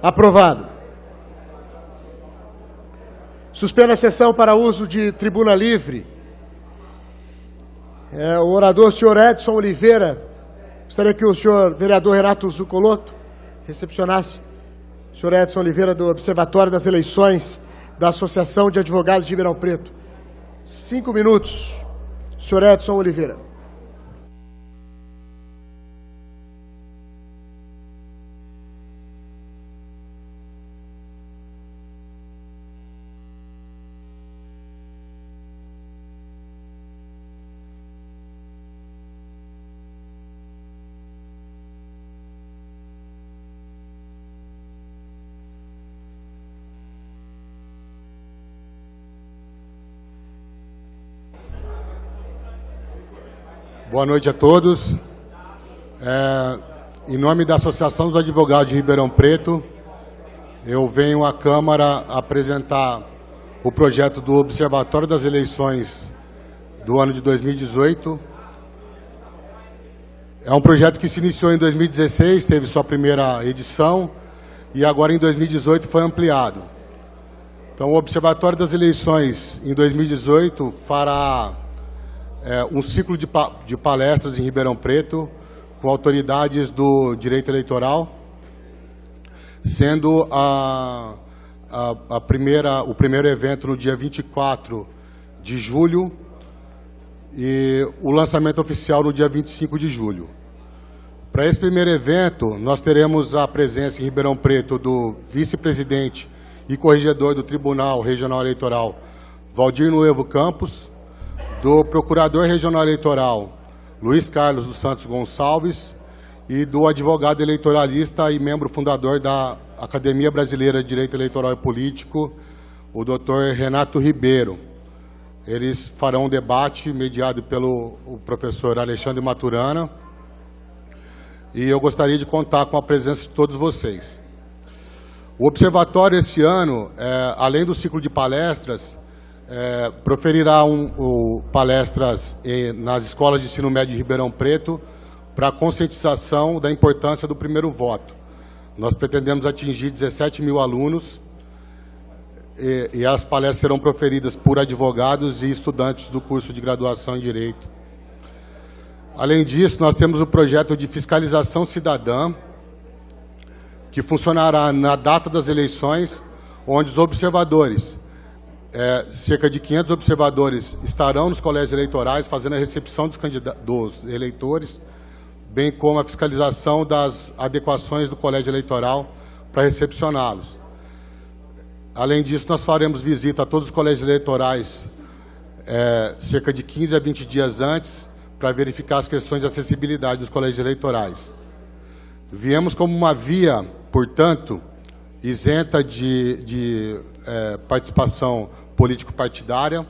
Aprovado. Suspendo a sessão para uso de tribuna livre. O orador, senhor Edson Oliveira. Gostaria que o senhor vereador Renato Zucolotto recepcionasse o senhor Edson Oliveira, do Observatório das Eleições da Associação de Advogados de Ribeirão Preto. 5 minutos, senhor Edson Oliveira. Boa noite a todos. Em nome da Associação dos Advogados de Ribeirão Preto, eu venho à Câmara apresentar o projeto do Observatório das Eleições do ano de 2018. É um projeto que se iniciou em 2016, teve sua primeira edição, e agora em 2018 foi ampliado. Então, o Observatório das Eleições em 2018 fará um ciclo de palestras em Ribeirão Preto com autoridades do direito eleitoral, sendo o primeiro evento no dia 24 de julho e o lançamento oficial no dia 25 de julho. Para esse primeiro evento, nós teremos a presença em Ribeirão Preto do vice-presidente e corregedor do Tribunal Regional Eleitoral, Valdir Nuevo Campos, do Procurador Regional Eleitoral, Luiz Carlos dos Santos Gonçalves, e do advogado eleitoralista e membro fundador da Academia Brasileira de Direito Eleitoral e Político, o Dr. Renato Ribeiro. Eles farão um debate mediado pelo professor Alexandre Maturana, e eu gostaria de contar com a presença de todos vocês. O Observatório, esse ano, além do ciclo de palestras, proferirá palestras nas escolas de ensino médio de Ribeirão Preto para a conscientização da importância do primeiro voto. Nós pretendemos atingir 17 mil alunos e as palestras serão proferidas por advogados e estudantes do curso de graduação em Direito. Além disso, nós temos o projeto de fiscalização cidadã, que funcionará na data das eleições, onde os observadores, cerca de 500 observadores estarão nos colégios eleitorais fazendo a recepção dos eleitores, bem como a fiscalização das adequações do colégio eleitoral para recepcioná-los. Além disso, nós faremos visita a todos os colégios eleitorais cerca de 15 a 20 dias antes para verificar as questões de acessibilidade dos colégios eleitorais. Viemos como uma via, portanto, isenta de participação político-partidária,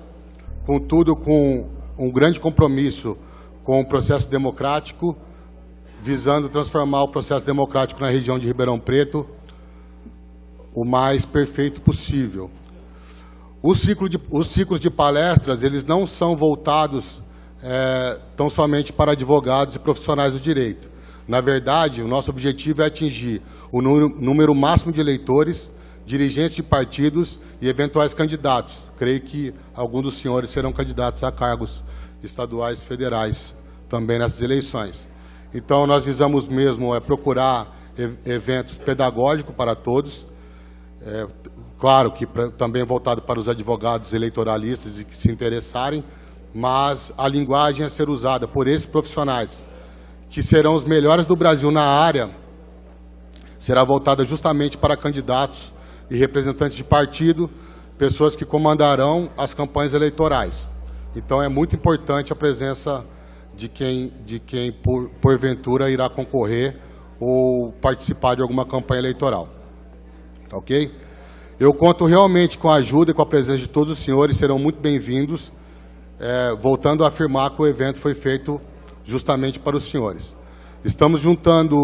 contudo com um grande compromisso com o processo democrático, visando transformar o processo democrático na região de Ribeirão Preto o mais perfeito possível. Os ciclos de palestras, eles não são voltados tão somente para advogados e profissionais do direito. Na verdade, o nosso objetivo é atingir o número máximo de eleitores, dirigentes de partidos e eventuais candidatos. Creio que alguns dos senhores serão candidatos a cargos estaduais e federais também nessas eleições. Então, nós visamos mesmo procurar eventos pedagógicos para todos, claro que também voltado para os advogados eleitoralistas e que se interessarem, mas a linguagem a ser usada por esses profissionais, que serão os melhores do Brasil na área, será voltada justamente para candidatos e representantes de partido, pessoas que comandarão as campanhas eleitorais. Então, é muito importante a presença de quem porventura irá concorrer ou participar de alguma campanha eleitoral. Tá ok? Eu conto realmente com a ajuda e com a presença de todos os senhores, serão muito bem-vindos, voltando a afirmar que o evento foi feito justamente para os senhores. Estamos juntando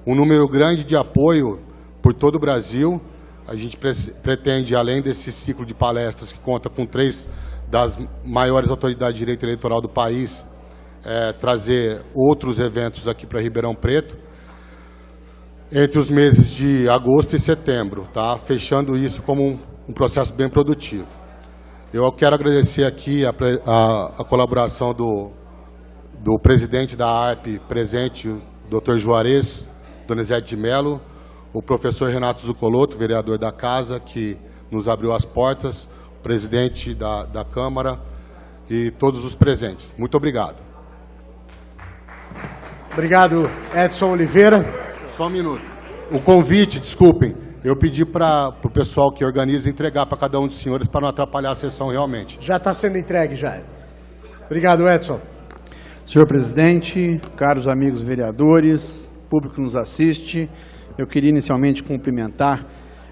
um número grande de apoio por todo o Brasil. A gente pretende, além desse ciclo de palestras que conta com 3 das maiores autoridades de direito eleitoral do país, trazer outros eventos aqui para Ribeirão Preto. entre os meses de agosto e setembro, tá? Fechando isso como um processo bem produtivo. Eu quero agradecer aqui a colaboração do presidente da ARP presente, o Dr. Juarez Donizete de Mello, o professor Renato Zuccolotto, vereador da Casa, que nos abriu as portas, o presidente da Câmara e todos os presentes. Muito obrigado. Obrigado, Edson Oliveira. Só um minuto. O convite, desculpem, eu pedi para o pessoal que organiza entregar para cada um dos senhores para não atrapalhar a sessão realmente. Já está sendo entregue, já. Obrigado, Edson. Senhor presidente, caros amigos vereadores, público que nos assiste, eu queria inicialmente cumprimentar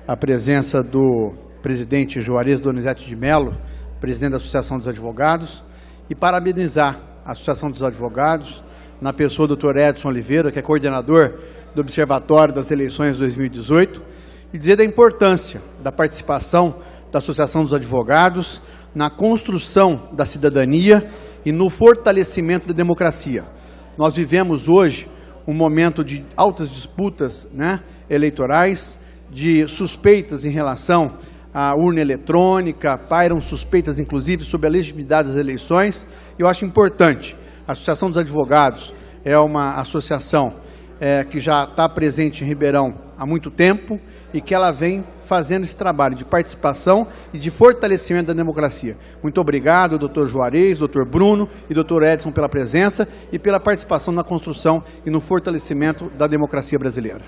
a presença do presidente Juarez Donizete de Mello, presidente da Associação dos Advogados, e parabenizar a Associação dos Advogados, na pessoa do Dr. Edson Oliveira, que é coordenador do Observatório das Eleições 2018, e dizer da importância da participação da Associação dos Advogados na construção da cidadania e no fortalecimento da democracia. Nós vivemos hoje um momento de altas disputas, eleitorais, de suspeitas em relação à urna eletrônica, pairam suspeitas, inclusive, sobre a legitimidade das eleições. Eu acho importante. A Associação dos Advogados é uma associação que já está presente em Ribeirão há muito tempo e que ela vem fazendo esse trabalho de participação e de fortalecimento da democracia. Muito obrigado, doutor Juarez, doutor Bruno e doutor Edson pela presença e pela participação na construção e no fortalecimento da democracia brasileira.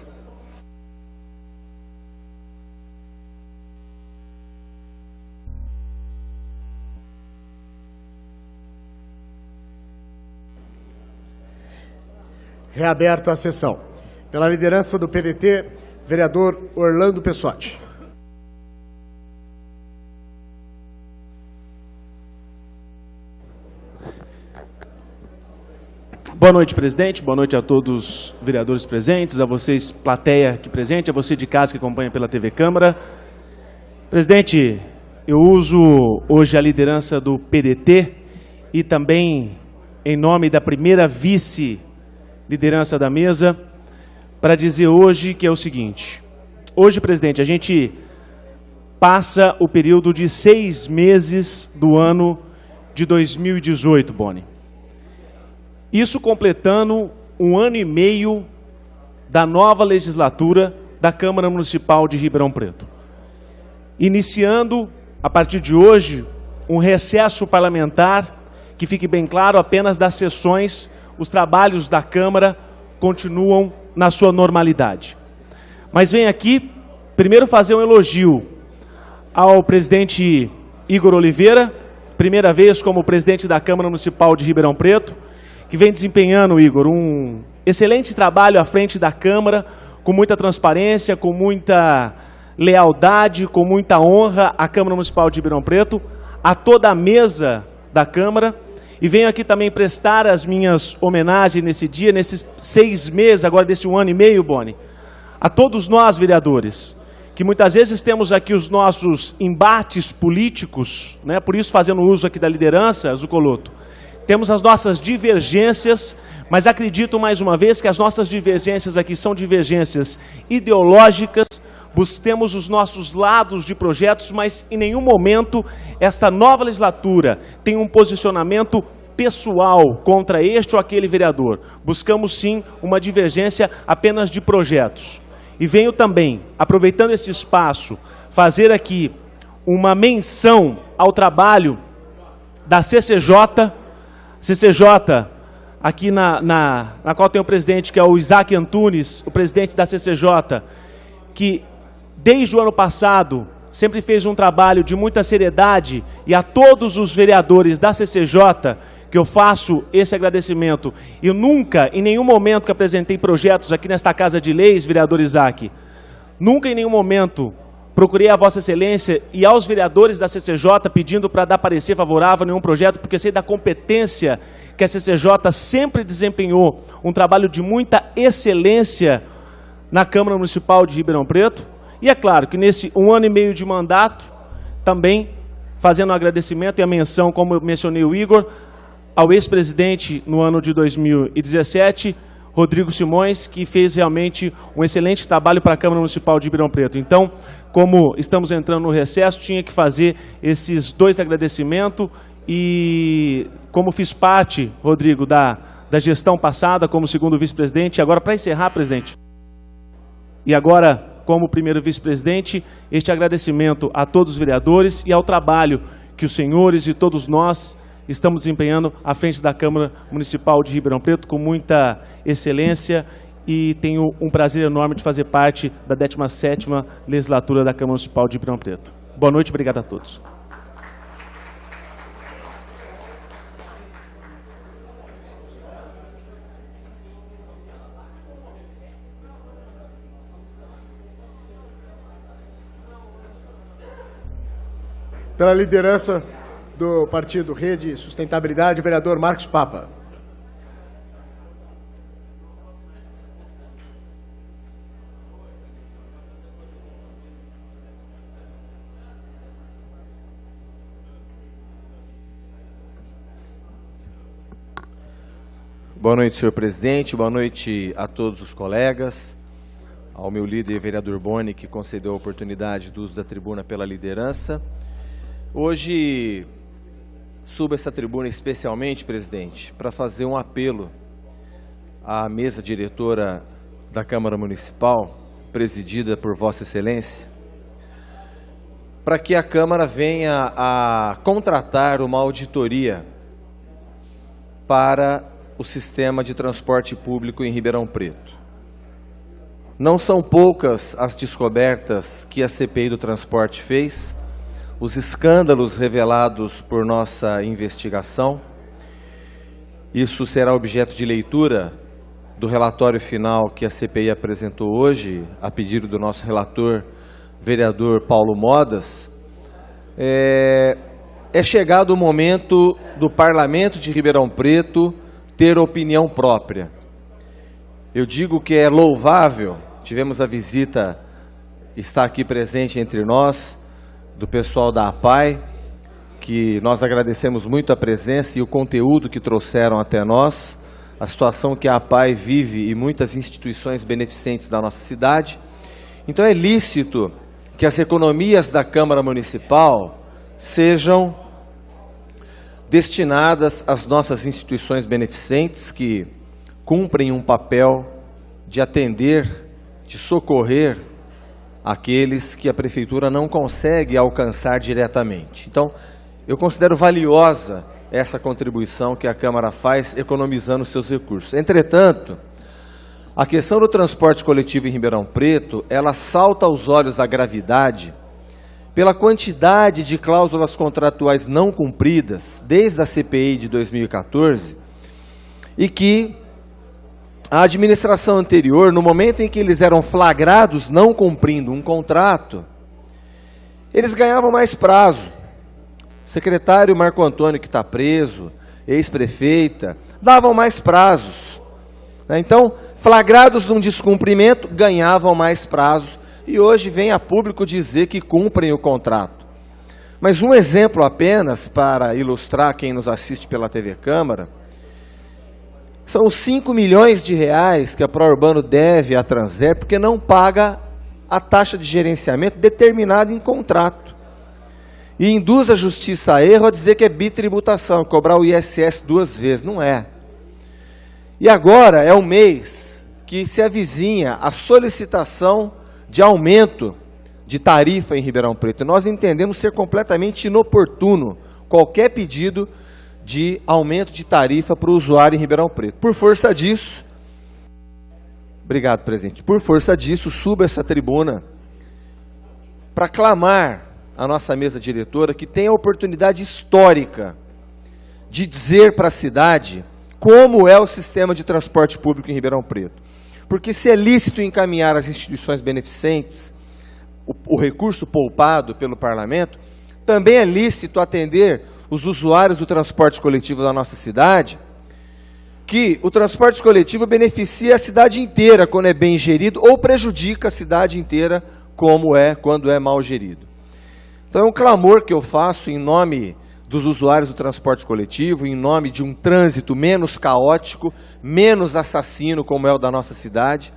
Reaberta a sessão. Pela liderança do PDT, vereador Orlando Pessotti. Boa noite, presidente. Boa noite a todos os vereadores presentes, a vocês, plateia aqui presente, a você de casa que acompanha pela TV Câmara. Presidente, eu uso hoje a liderança do PDT e também em nome da primeira vice-liderança da mesa para dizer hoje que é o seguinte. Hoje, presidente, a gente passa o período de 6 meses do ano de 2018, Boni. Isso completando 1 ano e meio da nova legislatura da Câmara Municipal de Ribeirão Preto. Iniciando, a partir de hoje, um recesso parlamentar, que fique bem claro, apenas das sessões, os trabalhos da Câmara continuam na sua normalidade. Mas venho aqui, primeiro, fazer um elogio ao presidente Igor Oliveira, primeira vez como presidente da Câmara Municipal de Ribeirão Preto, que vem desempenhando, Igor, um excelente trabalho à frente da Câmara, com muita transparência, com muita lealdade, com muita honra à Câmara Municipal de Ribeirão Preto, a toda a mesa da Câmara, e venho aqui também prestar as minhas homenagens nesse dia, nesses 6 meses, agora desse 1 ano e meio, Boni, a todos nós, vereadores, que muitas vezes temos aqui os nossos embates políticos, por isso fazendo uso aqui da liderança, Zuccolotto, temos as nossas divergências, mas acredito mais uma vez que as nossas divergências aqui são divergências ideológicas, busquemos os nossos lados de projetos, mas em nenhum momento esta nova legislatura tem um posicionamento pessoal contra este ou aquele vereador. Buscamos sim uma divergência apenas de projetos. E venho também, aproveitando esse espaço, fazer aqui uma menção ao trabalho da CCJ, aqui na qual tem o presidente, que é o Isaac Antunes, o presidente da CCJ, que desde o ano passado sempre fez um trabalho de muita seriedade, e a todos os vereadores da CCJ que eu faço esse agradecimento. Eu nunca, em nenhum momento que apresentei projetos aqui nesta Casa de Leis, vereador Isaac, nunca em nenhum momento procurei a Vossa Excelência e aos vereadores da CCJ pedindo para dar parecer favorável a nenhum projeto, porque sei da competência que a CCJ sempre desempenhou, um trabalho de muita excelência na Câmara Municipal de Ribeirão Preto. E é claro que nesse 1 ano e meio de mandato, também fazendo um agradecimento e a menção, como eu mencionei o Igor, ao ex-presidente no ano de 2017, Rodrigo Simões, que fez realmente um excelente trabalho para a Câmara Municipal de Ribeirão Preto. Então, como estamos entrando no recesso, tinha que fazer esses dois agradecimentos e como fiz parte, Rodrigo, da gestão passada como segundo vice-presidente, agora para encerrar, presidente, e agora como primeiro vice-presidente, este agradecimento a todos os vereadores e ao trabalho que os senhores e todos nós estamos desempenhando à frente da Câmara Municipal de Ribeirão Preto com muita excelência e tenho um prazer enorme de fazer parte da 17ª legislatura da Câmara Municipal de Ribeirão Preto. Boa noite, obrigado a todos. Pela liderança do partido Rede Sustentabilidade, o vereador Marcos Papa. Boa noite, senhor presidente. Boa noite a todos os colegas, ao meu líder, vereador Boni, que concedeu a oportunidade do uso da tribuna pela liderança. Hoje, subo essa tribuna especialmente, presidente, para fazer um apelo à mesa diretora da Câmara Municipal, presidida por Vossa Excelência, para que a Câmara venha a contratar uma auditoria para o sistema de transporte público em Ribeirão Preto. Não são poucas as descobertas que a CPI do transporte fez, os escândalos revelados por nossa investigação. Isso será objeto de leitura do relatório final que a CPI apresentou hoje, a pedido do nosso relator, vereador Paulo Modas. É chegado o momento do Parlamento de Ribeirão Preto ter opinião própria. Eu digo que é louvável, tivemos a visita, está aqui presente entre nós, do pessoal da APAI, que nós agradecemos muito a presença e o conteúdo que trouxeram até nós, a situação que a APAI vive e muitas instituições beneficentes da nossa cidade. Então é lícito que as economias da Câmara Municipal sejam destinadas às nossas instituições beneficentes que cumprem um papel de atender, de socorrer aqueles que a Prefeitura não consegue alcançar diretamente. Então, eu considero valiosa essa contribuição que a Câmara faz, economizando seus recursos. Entretanto, a questão do transporte coletivo em Ribeirão Preto, ela salta aos olhos a gravidade pela quantidade de cláusulas contratuais não cumpridas desde a CPI de 2014 e que a administração anterior, no momento em que eles eram flagrados não cumprindo um contrato, eles ganhavam mais prazo. O secretário Marco Antônio, que está preso, ex-prefeita, davam mais prazos. Então, flagrados num descumprimento, ganhavam mais prazo. E hoje vem a público dizer que cumprem o contrato. Mas um exemplo apenas para ilustrar quem nos assiste pela TV Câmara, são os 5 milhões de reais que a Pró-Urbano deve à Transer, porque não paga a taxa de gerenciamento determinada em contrato. E induz a justiça a erro a dizer que é bitributação, cobrar o ISS 2 vezes. Não é. E agora é o mês que se avizinha a solicitação de aumento de tarifa em Ribeirão Preto. Nós entendemos ser completamente inoportuno qualquer pedido de aumento de tarifa para o usuário em Ribeirão Preto. Por força disso, obrigado, presidente, por força disso, subo essa tribuna para clamar a nossa mesa diretora que tem a oportunidade histórica de dizer para a cidade como é o sistema de transporte público em Ribeirão Preto. Porque se é lícito encaminhar às instituições beneficentes o recurso poupado pelo parlamento, também é lícito atender os usuários do transporte coletivo da nossa cidade, que o transporte coletivo beneficia a cidade inteira quando é bem gerido ou prejudica a cidade inteira como é quando é mal gerido. Então é um clamor que eu faço em nome dos usuários do transporte coletivo, em nome de um trânsito menos caótico, menos assassino, como é o da nossa cidade,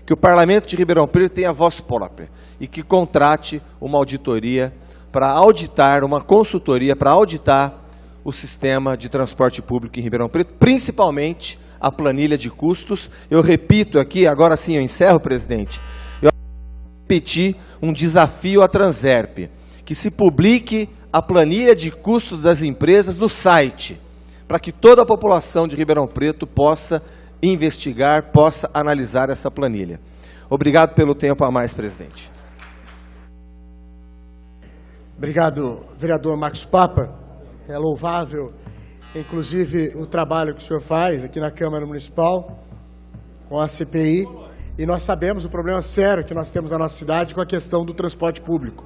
que o Parlamento de Ribeirão Preto tenha voz própria e que contrate uma auditoria para auditar, uma consultoria para auditar o sistema de transporte público em Ribeirão Preto, principalmente a planilha de custos. Eu repito aqui, agora sim eu encerro, presidente, eu repeti um desafio à Transerp, que se publique a planilha de custos das empresas no site, para que toda a população de Ribeirão Preto possa investigar, possa analisar essa planilha. Obrigado pelo tempo a mais, presidente. Obrigado, vereador Marcos Papa. É louvável, inclusive, o trabalho que o senhor faz aqui na Câmara Municipal com a CPI, e nós sabemos o problema sério que nós temos na nossa cidade com a questão do transporte público,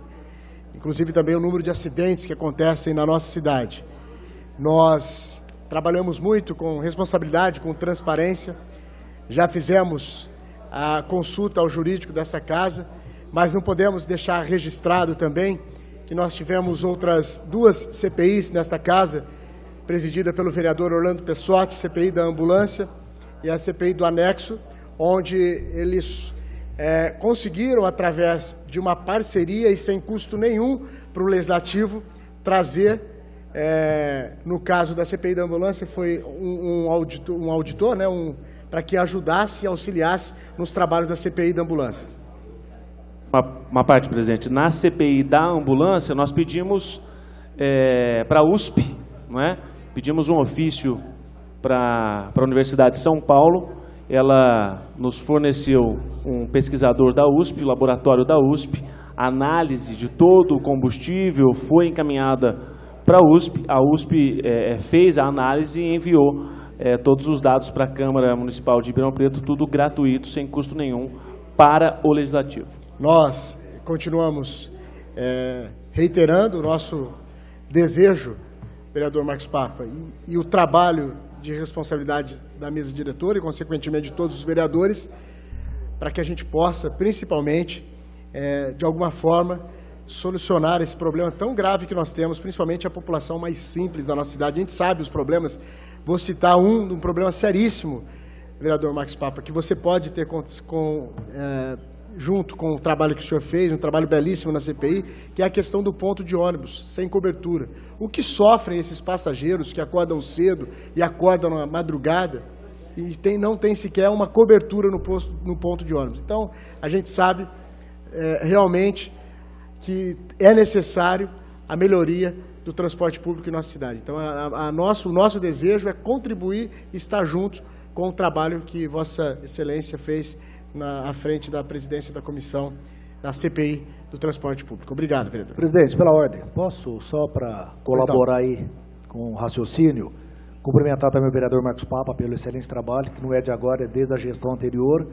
inclusive também o número de acidentes que acontecem na nossa cidade. Nós trabalhamos muito com responsabilidade, com transparência, já fizemos a consulta ao jurídico dessa casa, mas não podemos deixar registrado também que nós tivemos outras 2 CPIs nesta casa, presidida pelo vereador Orlando Pessotti, CPI da ambulância e a CPI do anexo, onde eles conseguiram, através de uma parceria e sem custo nenhum para o Legislativo, trazer, no caso da CPI da ambulância, foi um auditor, né, para que ajudasse e auxiliasse nos trabalhos da CPI da ambulância. Uma parte, presidente. Na CPI da ambulância, nós pedimos para a USP, não é? Pedimos um ofício para a Universidade de São Paulo. Ela nos forneceu um pesquisador da USP, o laboratório da USP. A análise de todo o combustível foi encaminhada para a USP. A USP fez a análise e enviou todos os dados para a Câmara Municipal de Ribeirão Preto, tudo gratuito, sem custo nenhum, para o Legislativo. Nós continuamos reiterando o nosso desejo, vereador Marcos Papa, e o trabalho de responsabilidade da mesa diretora e, consequentemente, de todos os vereadores, para que a gente possa, principalmente, de alguma forma, solucionar esse problema tão grave que nós temos, principalmente a população mais simples da nossa cidade. A gente sabe os problemas, vou citar um problema seríssimo, vereador Marcos Papa, que você pode ter junto com o trabalho que o senhor fez, um trabalho belíssimo na CPI, que é a questão do ponto de ônibus, sem cobertura. O que sofrem esses passageiros que acordam cedo e acordam na madrugada e não tem sequer uma cobertura no ponto de ônibus. Então, a gente sabe realmente que é necessário a melhoria do transporte público em nossa cidade. Então, o nosso desejo é contribuir e estar juntos com o trabalho que Vossa Excelência fez à frente da presidência da comissão da CPI do transporte público. Obrigado, vereador. Presidente, pela ordem, posso, só para colaborar aí com o raciocínio, cumprimentar também o vereador Marcos Papa pelo excelente trabalho, que não é de agora, é desde a gestão anterior,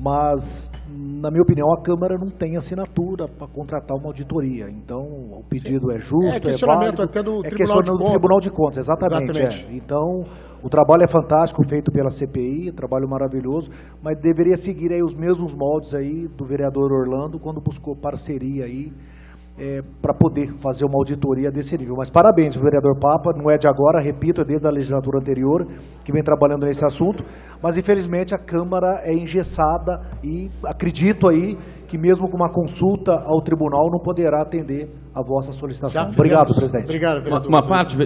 mas, na minha opinião, a Câmara não tem assinatura para contratar uma auditoria. Então, o pedido é justo, é questionamento válido. até do é Tribunal de Contas. Tribunal de Contas, exatamente. Então, o trabalho é fantástico, feito pela CPI, trabalho maravilhoso, mas deveria seguir aí os mesmos moldes aí do vereador Orlando, quando buscou parceria aí, para poder fazer uma auditoria desse nível. Mas parabéns, o vereador Papa, não é de agora, repito, é desde a legislatura anterior, que vem trabalhando nesse assunto, mas infelizmente a Câmara é engessada e acredito aí que mesmo com uma consulta ao tribunal não poderá atender a vossa solicitação. Obrigado, presidente. Obrigado, vereador. Uma parte,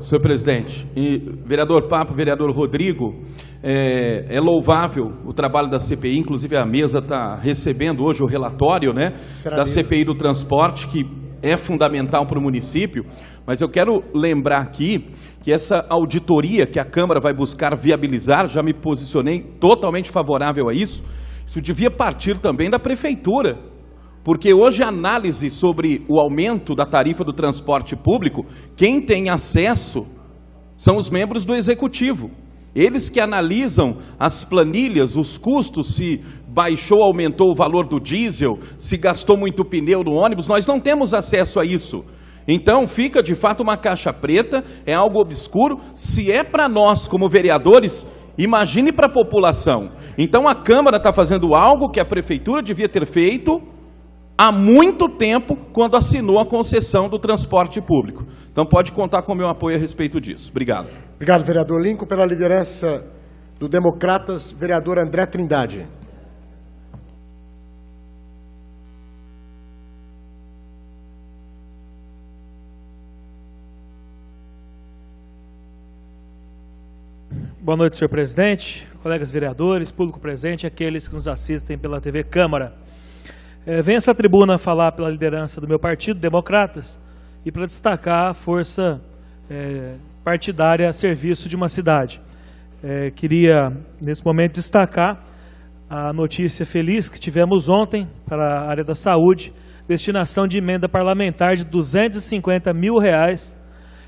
senhor presidente, e vereador Papa, vereador Rodrigo, é louvável o trabalho da CPI, inclusive a mesa está recebendo hoje o relatório, né, da CPI do transporte, que é fundamental para o município, mas eu quero lembrar aqui que essa auditoria que a Câmara vai buscar viabilizar, já me posicionei totalmente favorável a isso, isso devia partir também da Prefeitura, porque hoje a análise sobre o aumento da tarifa do transporte público, quem tem acesso são os membros do Executivo. Eles que analisam as planilhas, os custos, se baixou, aumentou o valor do diesel, se gastou muito pneu no ônibus, nós não temos acesso a isso. Então fica de fato uma caixa preta, é algo obscuro. Se é para nós como vereadores, imagine para a população. Então a Câmara está fazendo algo que a Prefeitura devia ter feito há muito tempo, quando assinou a concessão do transporte público. Então pode contar com o meu apoio a respeito disso. Obrigado. Obrigado, vereador Lincoln. Pela liderança do Democratas, vereador André Trindade. Boa noite, senhor presidente, colegas vereadores, público presente e aqueles que nos assistem pela TV Câmara. Venho a essa tribuna falar pela liderança do meu partido, Democratas, e para destacar a força partidária a serviço de uma cidade. Queria, nesse momento, destacar a notícia feliz que tivemos ontem para a área da saúde, destinação de emenda parlamentar de R$250 mil,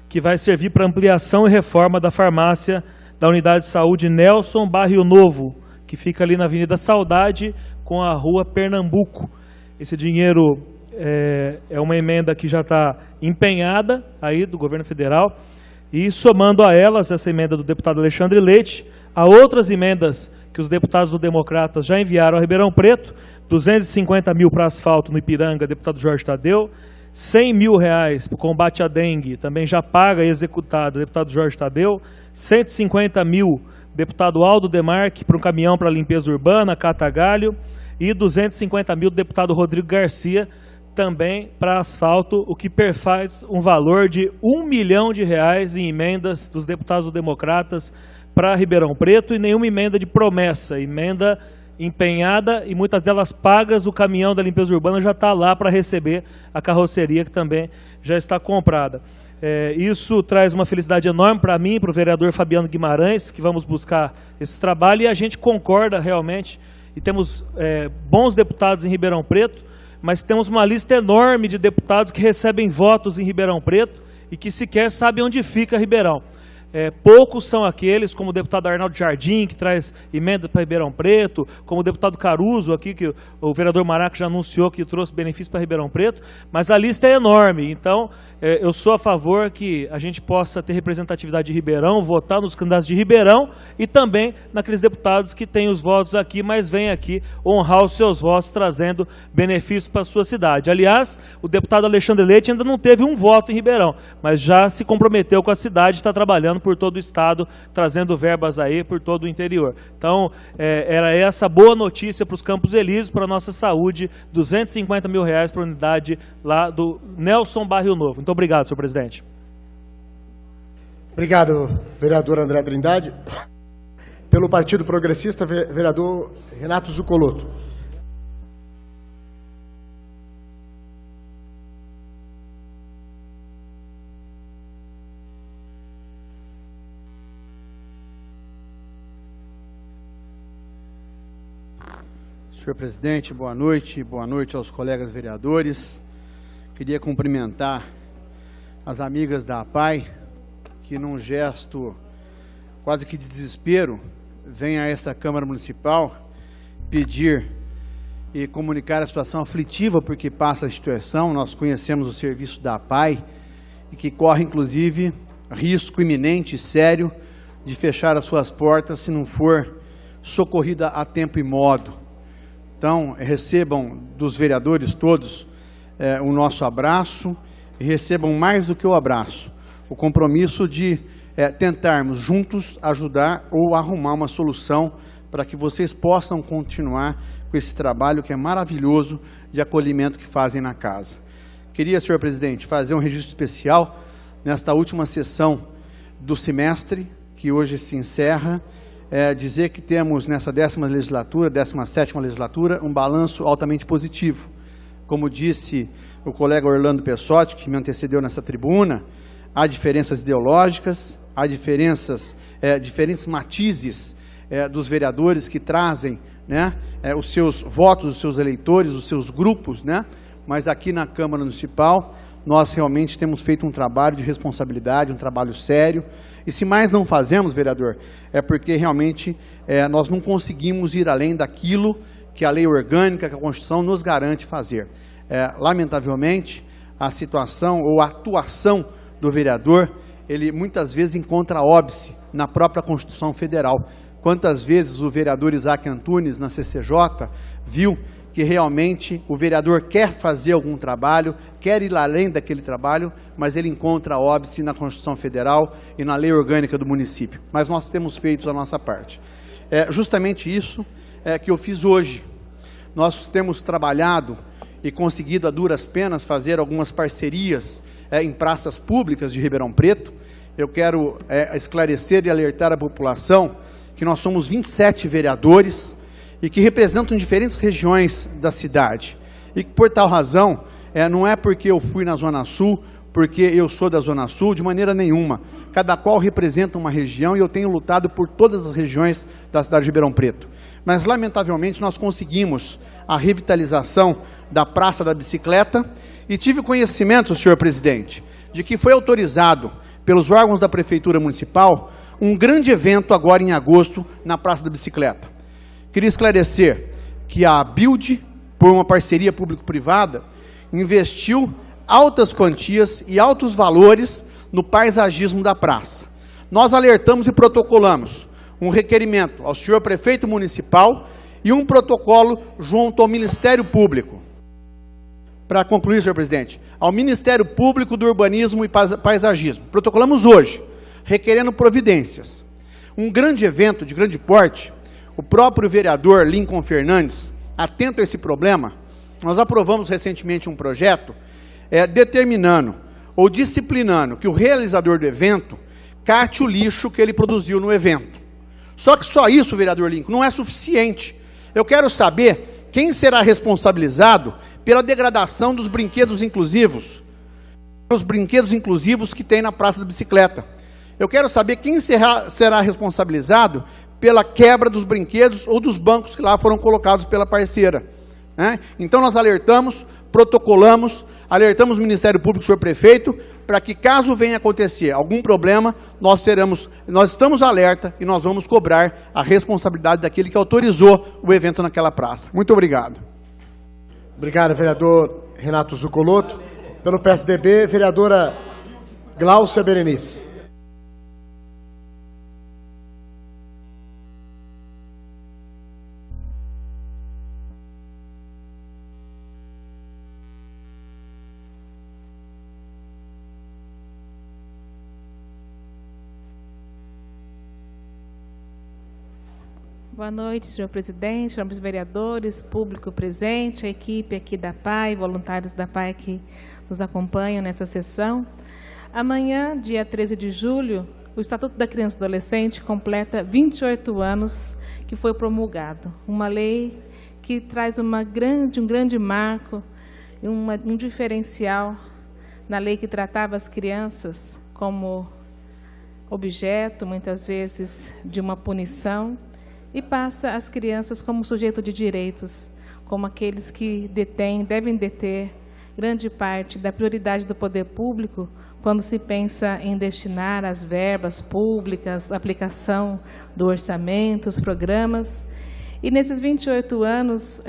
que vai servir para ampliação e reforma da farmácia da Unidade de Saúde Nelson Barrio Novo, que fica ali na Avenida Saudade com a Rua Pernambuco. Esse dinheiro é uma emenda que já está empenhada aí do governo federal, e somando a elas, essa emenda do deputado Alexandre Leite, a outras emendas que os deputados do Democratas já enviaram a Ribeirão Preto, 250 mil para asfalto no Ipiranga, deputado Jorge Tadeu, 100 mil reais para o combate à dengue, também já paga e executado, deputado Jorge Tadeu, 150 mil, deputado Aldo Demarque, para um caminhão para limpeza urbana, Catagalho, e 250 mil, deputado Rodrigo Garcia, também para asfalto, o que perfaz um valor de R$1 milhão em emendas dos deputados do Democratas para Ribeirão Preto, e nenhuma emenda de promessa, emenda empenhada e muitas delas pagas. O caminhão da limpeza urbana já está lá para receber a carroceria, que também já está comprada. Isso traz uma felicidade enorme para mim, para o vereador Fabiano Guimarães, que vamos buscar esse trabalho, e a gente concorda realmente, e temos bons deputados em Ribeirão Preto, mas temos uma lista enorme de deputados que recebem votos em Ribeirão Preto e que sequer sabem onde fica Ribeirão. Poucos são aqueles, como o deputado Arnaldo Jardim, que traz emendas para Ribeirão Preto, como o deputado Caruso aqui, que o vereador Maraca já anunciou que trouxe benefícios para Ribeirão Preto, mas a lista é enorme. Então, eu sou a favor que a gente possa ter representatividade de Ribeirão, votar nos candidatos de Ribeirão e também naqueles deputados que têm os votos aqui, mas vêm aqui honrar os seus votos, trazendo benefícios para a sua cidade. Aliás, o deputado Alexandre Leite ainda não teve um voto em Ribeirão, mas já se comprometeu com a cidade, está trabalhando por todo o estado, trazendo verbas aí por todo o interior. Então, era essa boa notícia para os Campos Elíseos, para a nossa saúde, 250 mil reais para a unidade lá do Nelson Barrio Novo. Muito obrigado, senhor presidente. Obrigado, vereador André Trindade. Pelo Partido Progressista, vereador Renato Zuccolotto. Senhor presidente, boa noite aos colegas vereadores. Queria cumprimentar as amigas da APAI, que num gesto quase que de desespero, vêm a esta Câmara Municipal pedir e comunicar a situação aflitiva porque passa a instituição. Nós conhecemos o serviço da APAI e que corre, inclusive, risco iminente e sério de fechar as suas portas se não for socorrida a tempo e modo. Então, recebam dos vereadores todos o nosso abraço e recebam mais do que o abraço, o compromisso de tentarmos juntos ajudar ou arrumar uma solução para que vocês possam continuar com esse trabalho que é maravilhoso de acolhimento que fazem na casa. Queria, senhor presidente, fazer um registro especial nesta última sessão do semestre, que hoje se encerra, dizer que temos nessa 17ª legislatura, um balanço altamente positivo. Como disse o colega Orlando Pessotti, que me antecedeu nessa tribuna, há diferenças ideológicas, há diferentes matizes dos vereadores que trazem os seus votos, os seus eleitores, os seus grupos, mas aqui na Câmara Municipal nós realmente temos feito um trabalho de responsabilidade, um trabalho sério. E se mais não fazemos, vereador, é porque realmente nós não conseguimos ir além daquilo que a lei orgânica, que a Constituição nos garante fazer. Lamentavelmente, a situação ou a atuação do vereador, ele muitas vezes encontra óbice na própria Constituição Federal. Quantas vezes o vereador Isaac Antunes, na CCJ, viu que realmente o vereador quer fazer algum trabalho, quer ir além daquele trabalho, mas ele encontra óbice na Constituição Federal e na lei orgânica do município. Mas nós temos feito a nossa parte. É justamente isso que eu fiz hoje. Nós temos trabalhado e conseguido a duras penas fazer algumas parcerias em praças públicas de Ribeirão Preto. Eu quero esclarecer e alertar a população que nós somos 27 vereadores e que representam diferentes regiões da cidade. E que, por tal razão, não é porque eu fui na Zona Sul, porque eu sou da Zona Sul, de maneira nenhuma. Cada qual representa uma região e eu tenho lutado por todas as regiões da cidade de Ribeirão Preto. Mas, lamentavelmente, nós conseguimos a revitalização da Praça da Bicicleta e tive conhecimento, senhor presidente, de que foi autorizado pelos órgãos da Prefeitura Municipal um grande evento agora em agosto na Praça da Bicicleta. Queria esclarecer que a Build, por uma parceria público-privada, investiu altas quantias e altos valores no paisagismo da praça. Nós alertamos e protocolamos um requerimento ao senhor prefeito municipal e um protocolo junto ao Ministério Público. Para concluir, senhor presidente, ao Ministério Público do Urbanismo e Paisagismo. Protocolamos hoje, requerendo providências. Um grande evento de grande porte, o próprio vereador Lincoln Fernandes, atento a esse problema, nós aprovamos recentemente um projeto determinando ou disciplinando que o realizador do evento cate o lixo que ele produziu no evento. Só que só isso, vereador Lincoln, não é suficiente. Eu quero saber quem será responsabilizado pela degradação dos brinquedos inclusivos, os brinquedos inclusivos que tem na Praça da Bicicleta. Eu quero saber quem será responsabilizado pela quebra dos brinquedos ou dos bancos que lá foram colocados pela parceira. Então nós alertamos, protocolamos, alertamos o Ministério Público, senhor prefeito, para que caso venha acontecer algum problema, nós estamos alerta e nós vamos cobrar a responsabilidade daquele que autorizou o evento naquela praça. Muito obrigado. Obrigado, vereador Renato Zuccolotto. Pelo PSDB, vereadora Gláucia Berenice. Boa noite, senhor presidente, senhores vereadores, público presente, a equipe aqui da PAI, voluntários da PAI que nos acompanham nessa sessão. Amanhã, dia 13 de julho, o Estatuto da Criança e do Adolescente completa 28 anos que foi promulgado. Uma lei que traz um grande marco, um diferencial na lei que tratava as crianças como objeto, muitas vezes, de uma punição, e passa as crianças como sujeito de direitos, como aqueles que devem deter grande parte da prioridade do poder público quando se pensa em destinar as verbas públicas, a aplicação do orçamento, os programas. E nesses 28 anos,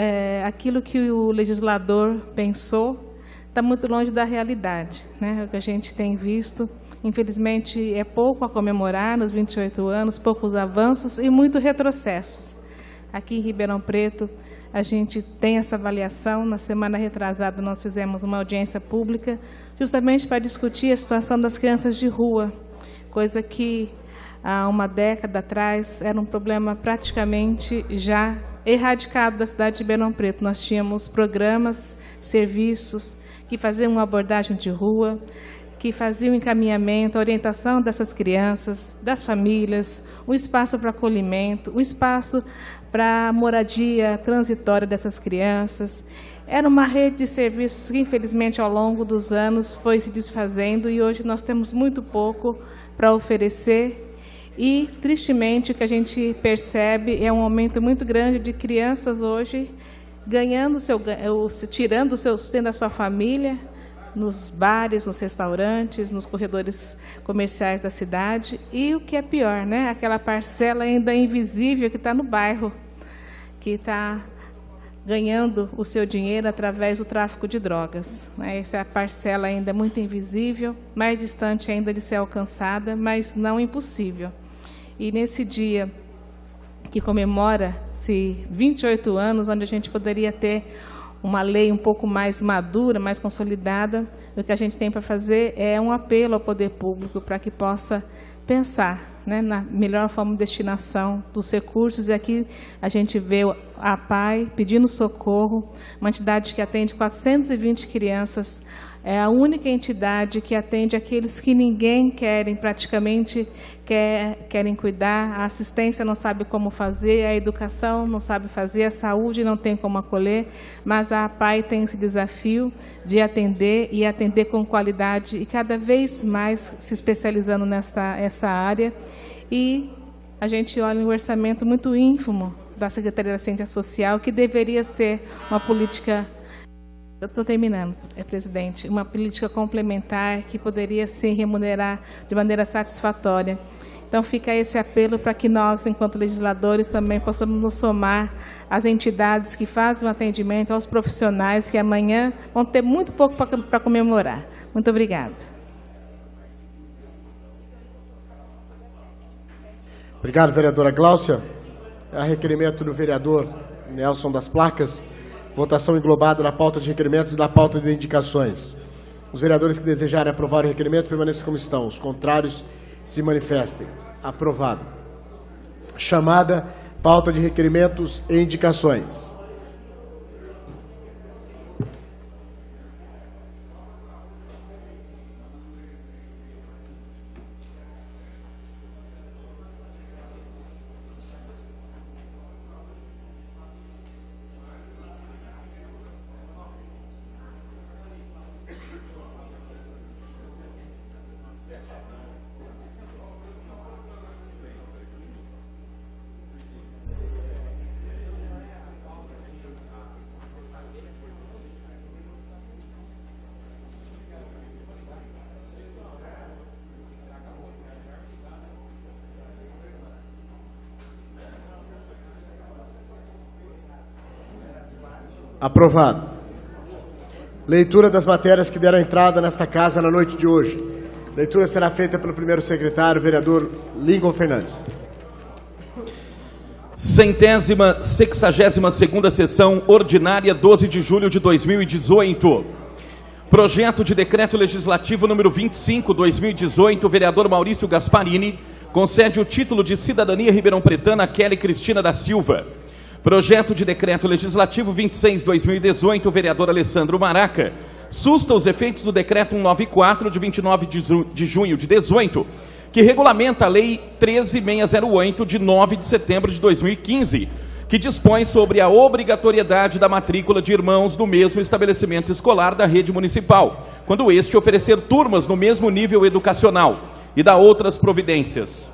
aquilo que o legislador pensou está muito longe da realidade, né? O que a gente tem visto, infelizmente, é pouco a comemorar nos 28 anos, poucos avanços e muito retrocessos. Aqui em Ribeirão Preto, a gente tem essa avaliação. Na semana retrasada, nós fizemos uma audiência pública justamente para discutir a situação das crianças de rua, coisa que há uma década atrás era um problema praticamente já erradicado da cidade de Ribeirão Preto. Nós tínhamos programas, serviços que faziam uma abordagem de rua, que faziam o encaminhamento, a orientação dessas crianças, das famílias, um espaço para acolhimento, um espaço para a moradia transitória dessas crianças. Era uma rede de serviços que, infelizmente, ao longo dos anos foi se desfazendo e hoje nós temos muito pouco para oferecer. E, tristemente, o que a gente percebe é um aumento muito grande de crianças hoje tirando o seu sustento da sua família, nos bares, nos restaurantes, nos corredores comerciais da cidade. E o que é pior, né? Aquela parcela ainda invisível que está no bairro, que está ganhando o seu dinheiro através do tráfico de drogas. Essa é a parcela ainda muito invisível, mais distante ainda de ser alcançada, mas não impossível. E nesse dia que comemora-se 28 anos, onde a gente poderia ter uma lei um pouco mais madura, mais consolidada. O que a gente tem para fazer é um apelo ao poder público para que possa pensar, né, na melhor forma de destinação dos recursos. E aqui a gente vê a PAI pedindo socorro, uma entidade que atende 420 crianças, é a única entidade que atende aqueles que ninguém praticamente querem cuidar. A assistência não sabe como fazer, a educação não sabe fazer, a saúde não tem como acolher, mas a PAI tem esse desafio de atender e atender com qualidade e cada vez mais se especializando nessa área. E a gente olha um orçamento muito ínfimo da Secretaria da Assistência Social, que deveria ser uma política... Eu estou terminando, presidente. Uma política complementar que poderia se remunerar de maneira satisfatória. Então, fica esse apelo para que nós, enquanto legisladores, também possamos nos somar às entidades que fazem o atendimento, aos profissionais que amanhã vão ter muito pouco para comemorar. Muito obrigada. Obrigado, vereadora Gláucia. A requerimento do vereador Nelson das Placas. Votação englobada na pauta de requerimentos e na pauta de indicações. Os vereadores que desejarem aprovar o requerimento permaneçam como estão. Os contrários se manifestem. Aprovado. Chamada pauta de requerimentos e indicações. Aprovado. Leitura das matérias que deram entrada nesta casa na noite de hoje. Leitura será feita pelo primeiro secretário, vereador Lincoln Fernandes. 162ª sessão ordinária, 12 de julho de 2018. Projeto de decreto legislativo número 25/2018, vereador Maurício Gasparini, concede o título de cidadania ribeirão-pretana a Kelly Cristina da Silva. Projeto de decreto legislativo 26/2018, vereador Alessandro Maraca, susta os efeitos do decreto 194 de 29 de junho de 18, que regulamenta a lei 13.608 de 9 de setembro de 2015, que dispõe sobre a obrigatoriedade da matrícula de irmãos no mesmo estabelecimento escolar da rede municipal, quando este oferecer turmas no mesmo nível educacional, e da outras providências.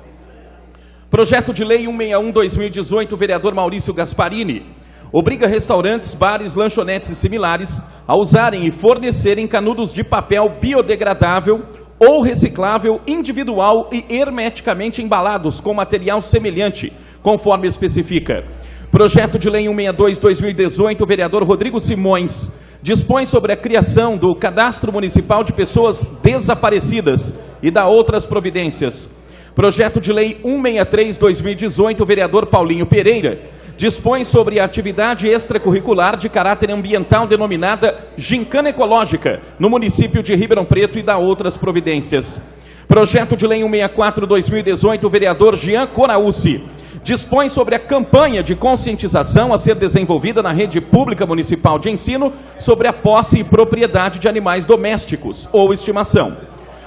Projeto de lei 161/2018, vereador Maurício Gasparini, obriga restaurantes, bares, lanchonetes e similares a usarem e fornecerem canudos de papel biodegradável ou reciclável, individual e hermeticamente embalados com material semelhante, conforme especifica. Projeto de lei 162/2018, vereador Rodrigo Simões, dispõe sobre a criação do Cadastro Municipal de Pessoas Desaparecidas e da outras providências. Projeto de lei 163/2018, vereador Paulinho Pereira, dispõe sobre a atividade extracurricular de caráter ambiental denominada Gincana Ecológica, no município de Ribeirão Preto e da outras providências. Projeto de lei 164/2018, vereador Jean Coraúci, dispõe sobre a campanha de conscientização a ser desenvolvida na rede pública municipal de ensino sobre a posse e propriedade de animais domésticos ou estimação.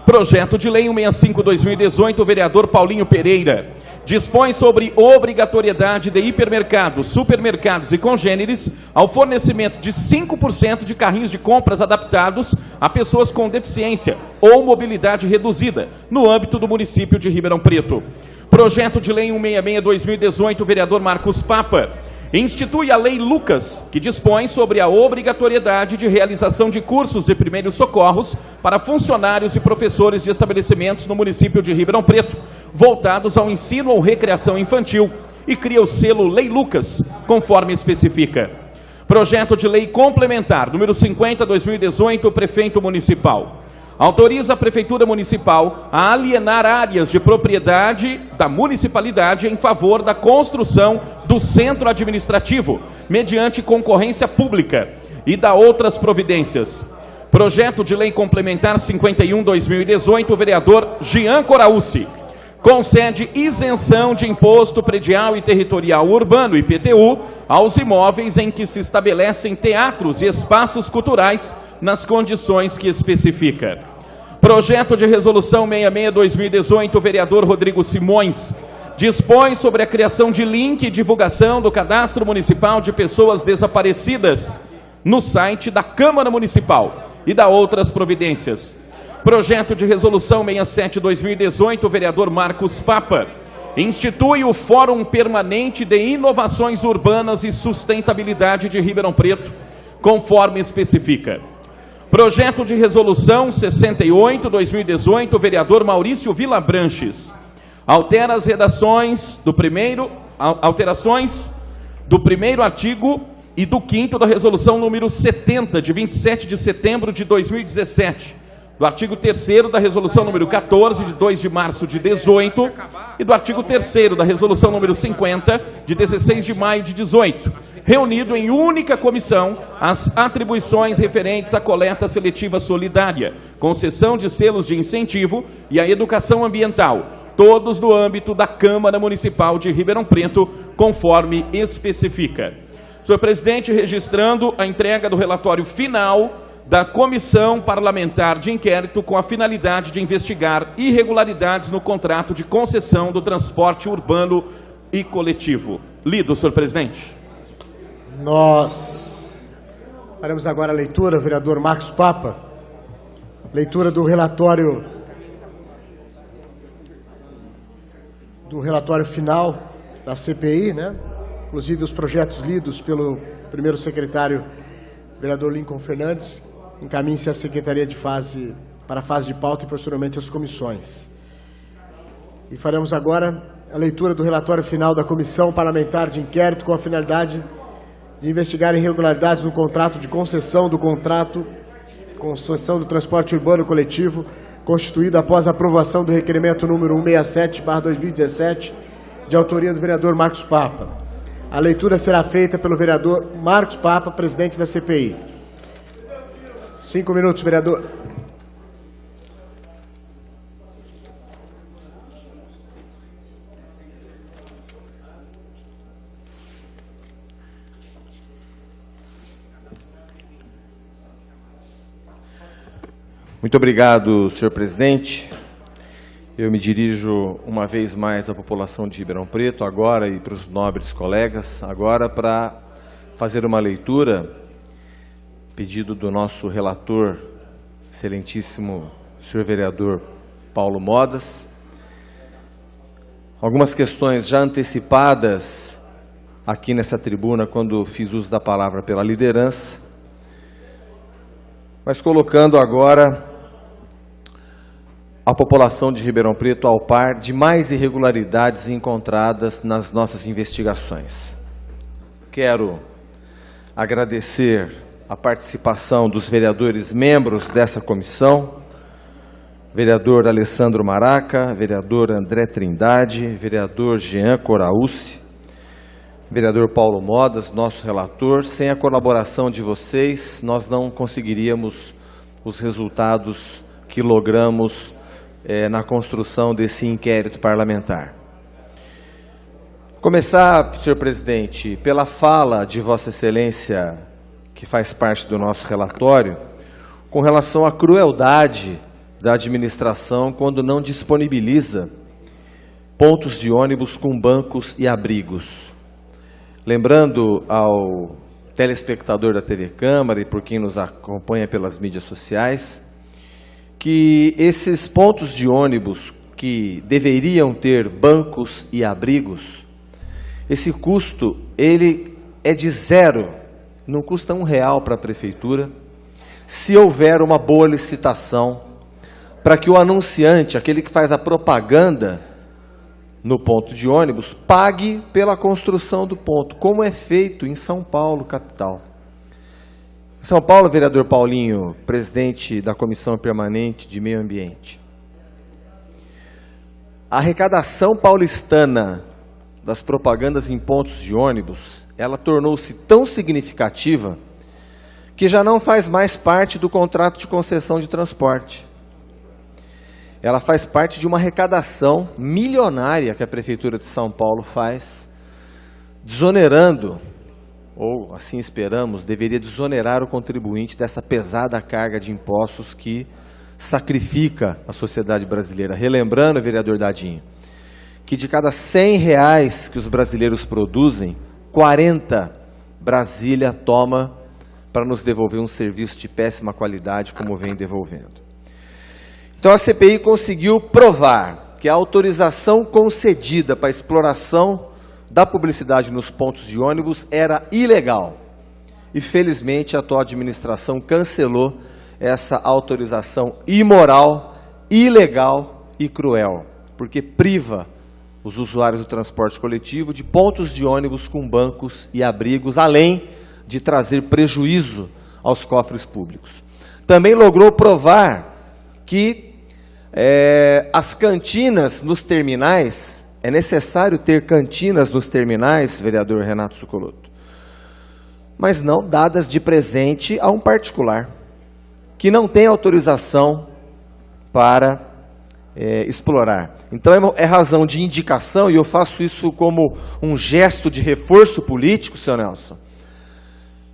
Projeto de lei 165/2018, vereador Paulinho Pereira, dispõe sobre obrigatoriedade de hipermercados, supermercados e congêneres ao fornecimento de 5% de carrinhos de compras adaptados a pessoas com deficiência ou mobilidade reduzida, no âmbito do município de Ribeirão Preto. Projeto de lei 166/2018, vereador Marcos Papa, institui a Lei Lucas, que dispõe sobre a obrigatoriedade de realização de cursos de primeiros socorros para funcionários e professores de estabelecimentos no município de Ribeirão Preto, voltados ao ensino ou recreação infantil, e cria o selo Lei Lucas, conforme especifica. Projeto de lei complementar, número 50/2018, prefeito municipal. autoriza a Prefeitura Municipal a alienar áreas de propriedade da municipalidade em favor da construção do centro administrativo, mediante concorrência pública, e dá outras providências. Projeto de Lei Complementar 51/2018, o vereador Jean Coraúci, concede isenção de imposto predial e territorial urbano, IPTU, aos imóveis em que se estabelecem teatros e espaços culturais nas condições que especifica. Projeto de Resolução 66/2018, o vereador Rodrigo Simões, dispõe sobre a criação de link e divulgação do Cadastro Municipal de Pessoas Desaparecidas no site da Câmara Municipal e dá outras providências. Projeto de Resolução 67/2018, o vereador Marcos Papa, institui o Fórum Permanente de Inovações Urbanas e Sustentabilidade de Ribeirão Preto, conforme especifica. Projeto de Resolução 68/2018, o vereador Maurício Vilabranches, alterações do primeiro artigo e do 5º da Resolução número 70, de 27 de setembro de 2017, do artigo 3º da Resolução número 14, de 2 de março de 18, e do artigo 3º da Resolução número 50, de 16 de maio de 18, reunido em única comissão as atribuições referentes à coleta seletiva solidária, concessão de selos de incentivo e a educação ambiental, todos no âmbito da Câmara Municipal de Ribeirão Preto, conforme especifica. Senhor presidente, registrando a entrega do relatório final da Comissão Parlamentar de Inquérito com a finalidade de investigar irregularidades no contrato de concessão do transporte urbano e coletivo. Lido, senhor presidente. Nós faremos agora a leitura, vereador Marcos Papa, leitura do relatório final da CPI, né? Inclusive os projetos lidos pelo primeiro secretário, vereador Lincoln Fernandes, encaminhe-se à Secretaria para a fase de pauta e posteriormente às comissões. E faremos agora a leitura do relatório final da Comissão Parlamentar de Inquérito com a finalidade de investigar irregularidades no contrato de concessão do transporte urbano coletivo, constituído após a aprovação do requerimento número 167/2017, de autoria do vereador Marcos Papa. A leitura será feita pelo vereador Marcos Papa, presidente da CPI. 5 minutos, vereador. Muito obrigado, senhor presidente. Eu me dirijo uma vez mais à população de Ribeirão Preto, agora, e para os nobres colegas, agora para fazer uma leitura, pedido do nosso relator, excelentíssimo senhor vereador Paulo Modas. Algumas questões já antecipadas aqui nessa tribuna, quando fiz uso da palavra pela liderança, mas colocando agora a população de Ribeirão Preto ao par de mais irregularidades encontradas nas nossas investigações. Quero agradecer a participação dos vereadores membros dessa comissão, vereador Alessandro Maraca, vereador André Trindade, vereador Jean Coraúci, vereador Paulo Modas, nosso relator. Sem a colaboração de vocês, nós não conseguiríamos os resultados que logramos na construção desse inquérito parlamentar. Começar, senhor presidente, pela fala de Vossa Excelência, que faz parte do nosso relatório, com relação à crueldade da administração quando não disponibiliza pontos de ônibus com bancos e abrigos. Lembrando ao telespectador da TV Câmara e por quem nos acompanha pelas mídias sociais, que esses pontos de ônibus que deveriam ter bancos e abrigos, esse custo ele é de zero, não custa R$1 para a prefeitura, se houver uma boa licitação, para que o anunciante, aquele que faz a propaganda no ponto de ônibus, pague pela construção do ponto, como é feito em São Paulo, capital. São Paulo, vereador Paulinho, presidente da Comissão Permanente de Meio Ambiente. A arrecadação paulistana das propagandas em pontos de ônibus, ela tornou-se tão significativa que já não faz mais parte do contrato de concessão de transporte. Ela faz parte de uma arrecadação milionária que a Prefeitura de São Paulo faz, desonerando, ou assim esperamos, deveria desonerar o contribuinte dessa pesada carga de impostos que sacrifica a sociedade brasileira. Relembrando, vereador Dadinho, que de cada R$100 que os brasileiros produzem, 40 Brasília toma para nos devolver um serviço de péssima qualidade, como vem devolvendo. Então a CPI conseguiu provar que a autorização concedida para a exploração da publicidade nos pontos de ônibus era ilegal. E felizmente a atual administração cancelou essa autorização imoral, ilegal e cruel, porque priva os usuários do transporte coletivo de pontos de ônibus com bancos e abrigos, além de trazer prejuízo aos cofres públicos. Também logrou provar que as cantinas nos terminais, é necessário ter cantinas nos terminais, vereador Renato Succolotto, mas não dadas de presente a um particular, que não tem autorização para explorar. Então é razão de indicação, e eu faço isso como um gesto de reforço político, senhor Nelson,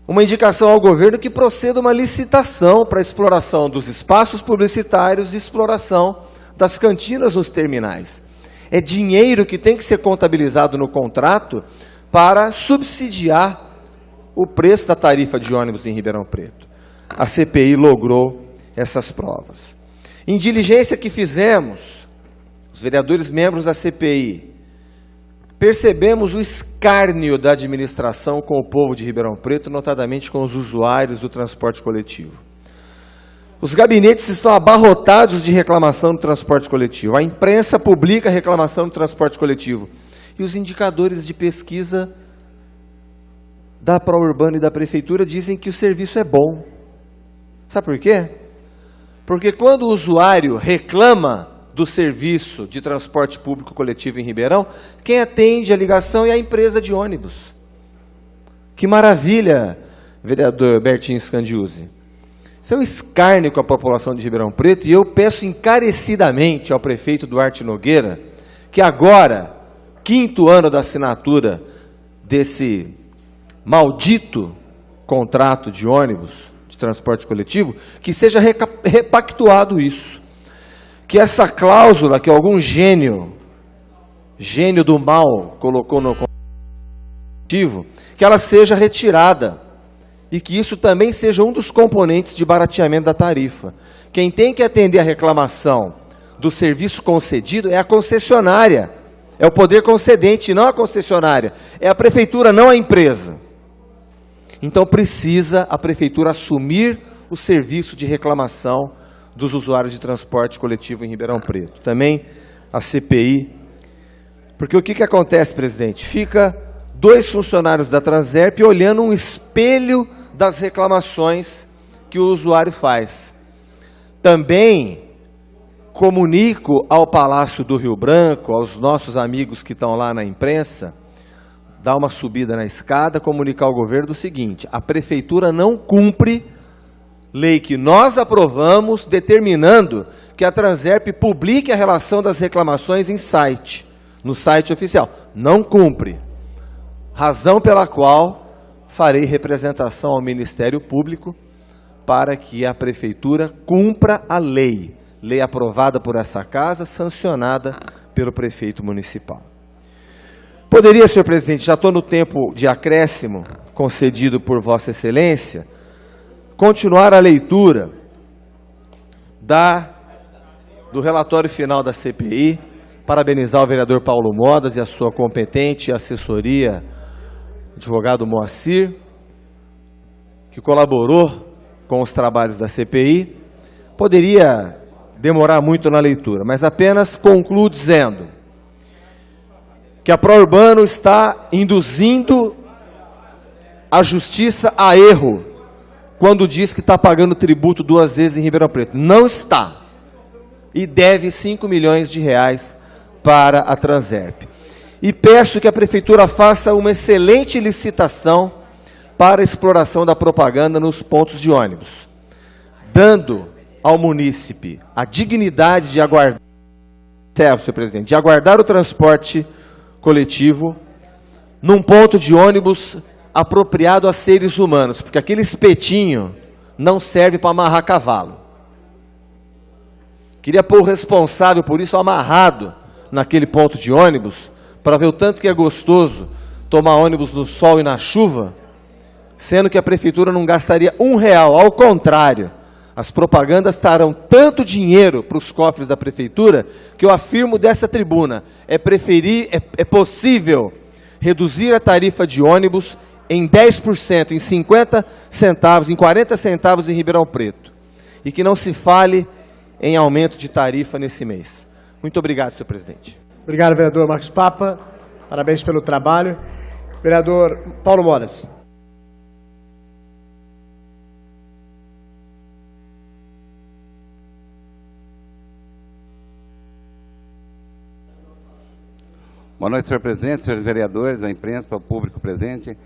uma indicação ao governo que proceda uma licitação para a exploração dos espaços publicitários e exploração das cantinas nos terminais. É dinheiro que tem que ser contabilizado no contrato para subsidiar o preço da tarifa de ônibus em Ribeirão Preto. A CPI logrou essas provas. Em diligência que fizemos, os vereadores membros da CPI, percebemos o escárnio da administração com o povo de Ribeirão Preto, notadamente com os usuários do transporte coletivo. Os gabinetes estão abarrotados de reclamação do transporte coletivo. A imprensa publica reclamação do transporte coletivo. E os indicadores de pesquisa da ProUrbano e da Prefeitura dizem que o serviço é bom. Sabe por quê? Porque quando o usuário reclama do serviço de transporte público coletivo em Ribeirão, quem atende a ligação é a empresa de ônibus. Que maravilha, vereador Bertin Scandiuzzi. Isso é um escárnio com a população de Ribeirão Preto, e eu peço encarecidamente ao prefeito Duarte Nogueira, que agora, 5º ano da assinatura desse maldito contrato de ônibus, de transporte coletivo, que seja repactuado isso. Que essa cláusula que algum gênio do mal colocou no contrato coletivo, que ela seja retirada. E que isso também seja um dos componentes de barateamento da tarifa. Quem tem que atender a reclamação do serviço concedido é a concessionária. É o poder concedente, não a concessionária. É a prefeitura, não a empresa. Então precisa a prefeitura assumir o serviço de reclamação dos usuários de transporte coletivo em Ribeirão Preto. Também a CPI. Porque o que acontece, presidente? Fica 2 funcionários da Transerp olhando um espelho das reclamações que o usuário faz. Também comunico ao Palácio do Rio Branco, aos nossos amigos que estão lá na imprensa, dar uma subida na escada, comunicar ao governo o seguinte: a prefeitura não cumpre lei que nós aprovamos, determinando que a Transerp publique a relação das reclamações em site, no site oficial. Não cumpre. Razão pela qual farei representação ao Ministério Público para que a prefeitura cumpra a lei, lei aprovada por essa casa, sancionada pelo prefeito municipal. Poderia, senhor presidente, já estou no tempo de acréscimo concedido por Vossa Excelência, continuar a leitura do relatório final da CPI, parabenizar o vereador Paulo Modas e a sua competente assessoria, advogado Moacir, que colaborou com os trabalhos da CPI. Poderia demorar muito na leitura, mas apenas concluo dizendo que a ProUrbano está induzindo a justiça a erro quando diz que está pagando tributo 2 vezes em Ribeirão Preto. Não está. E deve 5 milhões de reais para a Transerp. E peço que a Prefeitura faça uma excelente licitação para a exploração da propaganda nos pontos de ônibus, dando ao munícipe a dignidade de aguardar, senhor presidente, de aguardar o transporte coletivo num ponto de ônibus apropriado a seres humanos, porque aquele espetinho não serve para amarrar cavalo. Queria pôr o responsável por isso amarrado naquele ponto de ônibus, para ver o tanto que é gostoso tomar ônibus no sol e na chuva, sendo que a Prefeitura não gastaria R$1, ao contrário, as propagandas trarão tanto dinheiro para os cofres da Prefeitura, que eu afirmo dessa tribuna, é possível reduzir a tarifa de ônibus em 10%, em 50 centavos, em 40 centavos em Ribeirão Preto, e que não se fale em aumento de tarifa nesse mês. Muito obrigado, senhor presidente. Obrigado, vereador Marcos Papa. Parabéns pelo trabalho. Vereador Paulo Moras. Boa noite, senhor presidente, senhores vereadores, a imprensa, o público presente.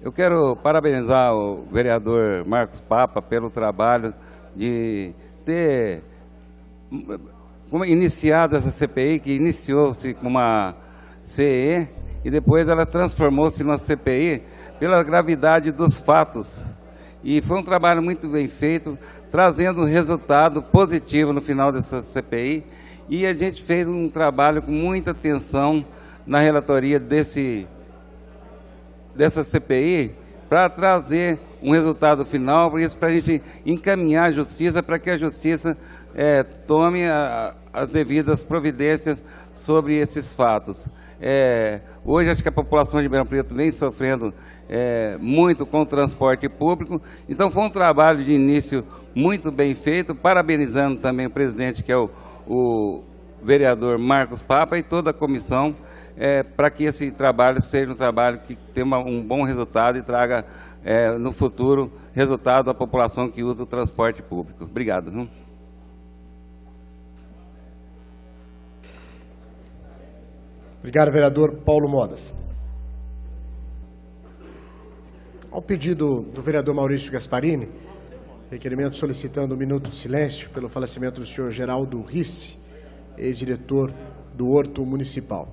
Eu quero parabenizar o vereador Marcos Papa pelo trabalho de ter iniciado essa CPI, que iniciou-se com uma CE e depois ela transformou-se numa CPI pela gravidade dos fatos. E foi um trabalho muito bem feito, trazendo um resultado positivo no final dessa CPI. E a gente fez um trabalho com muita atenção na relatoria dessa CPI para trazer um resultado final, por isso para a gente encaminhar a justiça, para que a justiça tome as devidas providências sobre esses fatos. Hoje acho que a população de Ribeirão Preto vem sofrendo muito com o transporte público, então foi um trabalho de início muito bem feito, parabenizando também o presidente, que é o vereador Marcos Papa, e toda a comissão, para que esse trabalho seja um trabalho que tenha um bom resultado e traga no futuro resultado à população que usa o transporte público. Obrigado. Obrigado, vereador Paulo Modas. Ao pedido do vereador Maurício Gasparini, requerimento solicitando um minuto de silêncio pelo falecimento do senhor Geraldo Risse, ex-diretor do Horto Municipal.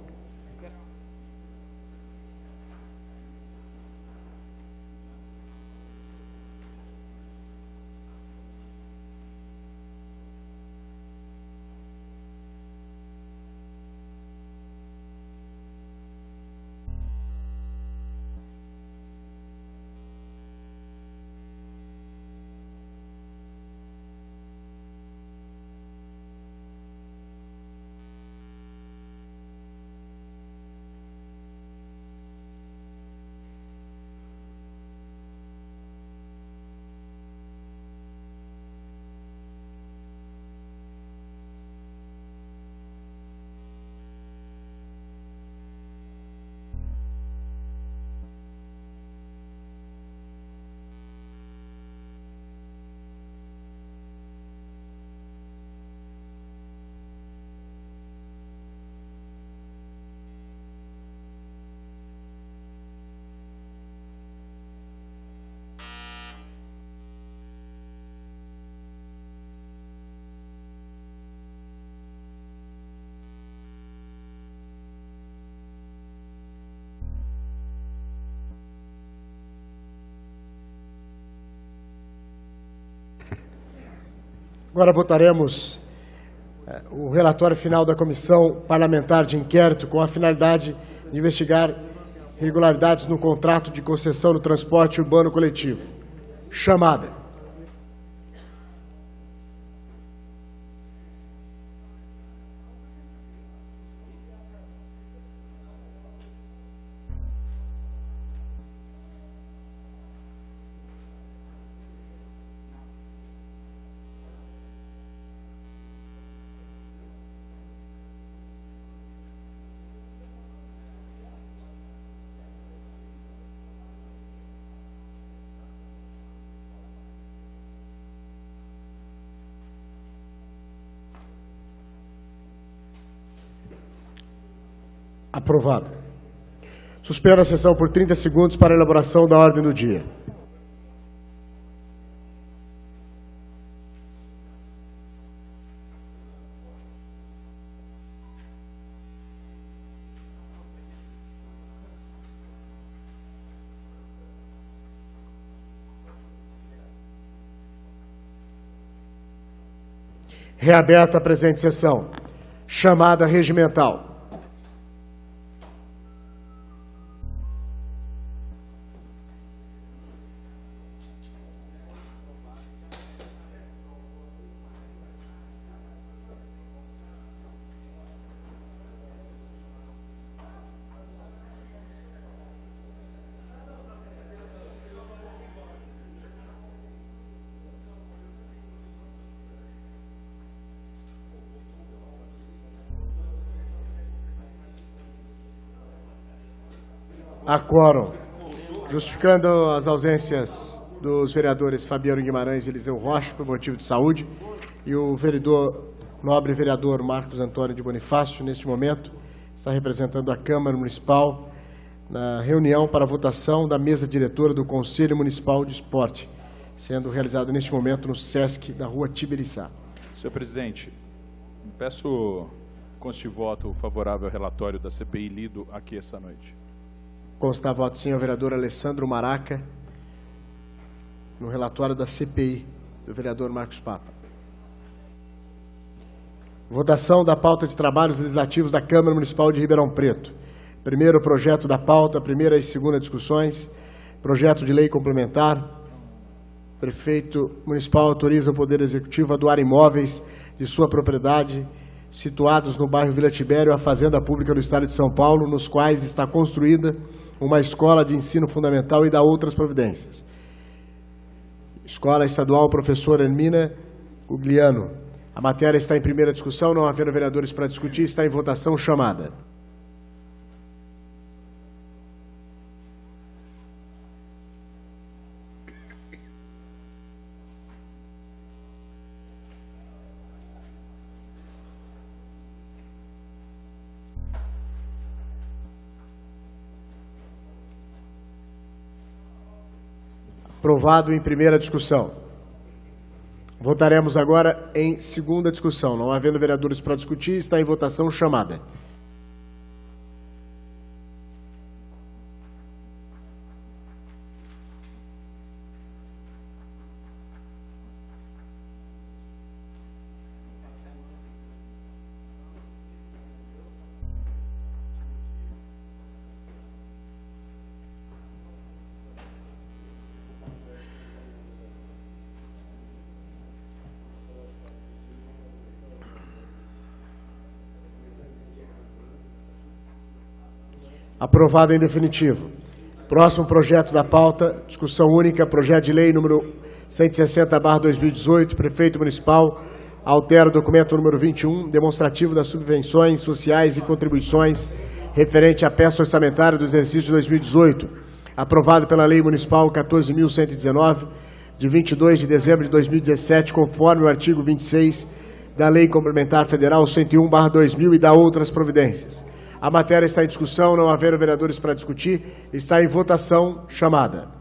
Agora votaremos o relatório final da Comissão Parlamentar de Inquérito com a finalidade de investigar irregularidades no contrato de concessão do transporte urbano coletivo. Chamada. Aprovado. Suspendo a sessão por 30 segundos para a elaboração da ordem do dia. Reaberta a presente sessão. Chamada regimental. A quórum. Justificando as ausências dos vereadores Fabiano Guimarães e Eliseu Rocha por motivo de saúde e o nobre vereador Marcos Antônio de Bonifácio, neste momento, está representando a Câmara Municipal na reunião para a votação da mesa diretora do Conselho Municipal de Esporte, sendo realizado neste momento no SESC da Rua Tibiriçá. Senhor presidente, peço conste voto favorável ao relatório da CPI lido aqui esta noite. Consta voto sim ao vereador Alessandro Maraca, no relatório da CPI, do vereador Marcos Papa. Votação da pauta de trabalhos legislativos da Câmara Municipal de Ribeirão Preto. Primeiro projeto da pauta, primeira e segunda discussões. Projeto de lei complementar. Prefeito municipal autoriza o Poder Executivo a doar imóveis de sua propriedade situados no bairro Vila Tibério à Fazenda Pública do Estado de São Paulo, nos quais está construída uma escola de ensino fundamental e dá outras providências. Escola Estadual Professor Hermina Gugliano. A matéria está em primeira discussão, não havendo vereadores para discutir, está em votação chamada. Aprovado em primeira discussão. Votaremos agora em segunda discussão. Não havendo vereadores para discutir, está em votação chamada. Aprovado em definitivo. Próximo projeto da pauta, discussão única, projeto de lei número 160/2018, prefeito municipal, altera o documento número 21, demonstrativo das subvenções sociais e contribuições referente à peça orçamentária do exercício de 2018, aprovado pela Lei Municipal 14.119, de 22 de dezembro de 2017, conforme o artigo 26 da Lei Complementar Federal 101/2000 e da outras providências. A matéria está em discussão, não havendo vereadores para discutir, está em votação chamada.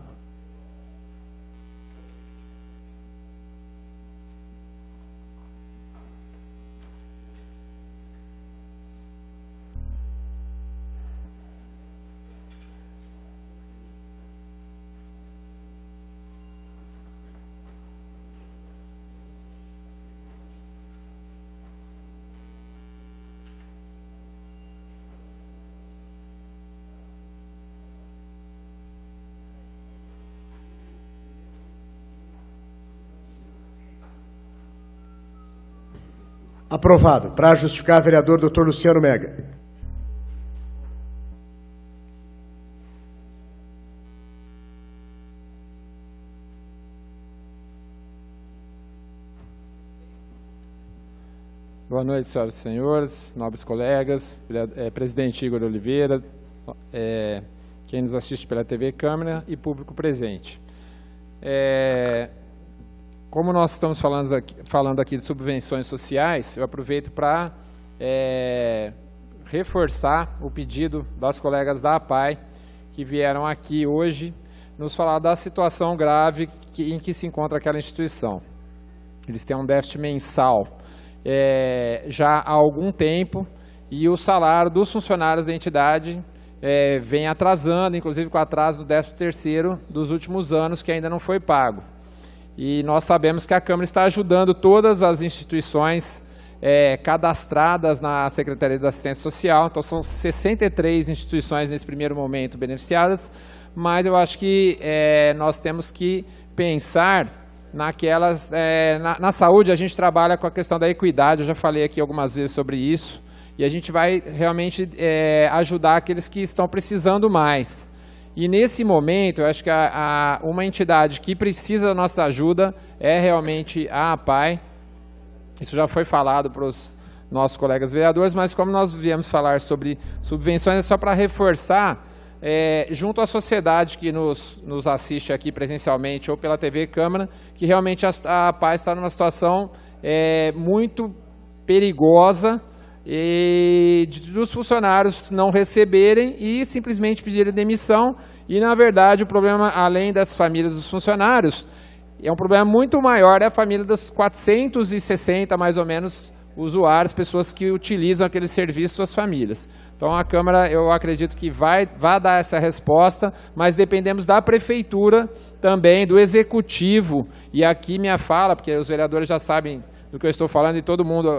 Aprovado. Para justificar, vereador Dr. Luciano Mega. Boa noite, senhoras e senhores, nobres colegas, presidente Igor Oliveira, quem nos assiste pela TV Câmara e público presente. Como nós estamos falando aqui de subvenções sociais, eu aproveito para reforçar o pedido das colegas da APAE que vieram aqui hoje nos falar da situação grave em que se encontra aquela instituição. Eles têm um déficit mensal já há algum tempo e o salário dos funcionários da entidade vem atrasando, inclusive com atraso do 13º dos últimos anos, que ainda não foi pago. E nós sabemos que a Câmara está ajudando todas as instituições cadastradas na Secretaria da Assistência Social. Então são 63 instituições nesse primeiro momento beneficiadas, mas eu acho que nós temos que pensar naquelas... na saúde a gente trabalha com a questão da equidade, eu já falei aqui algumas vezes sobre isso, e a gente vai realmente ajudar aqueles que estão precisando mais. E nesse momento, eu acho que uma entidade que precisa da nossa ajuda é realmente a APAE. Isso já foi falado para os nossos colegas vereadores, mas como nós viemos falar sobre subvenções, é só para reforçar, junto à sociedade que nos assiste aqui presencialmente ou pela TV Câmara, que realmente a APAE está numa situação muito perigosa, dos funcionários não receberem e simplesmente pedirem demissão. E, na verdade, o problema, além das famílias dos funcionários, é um problema muito maior, é a família dos 460, mais ou menos, usuários, pessoas que utilizam aquele serviço, suas famílias. Então, a Câmara, eu acredito que vai dar essa resposta, mas dependemos da Prefeitura também, do Executivo. E aqui minha fala, porque os vereadores já sabem do que eu estou falando e todo mundo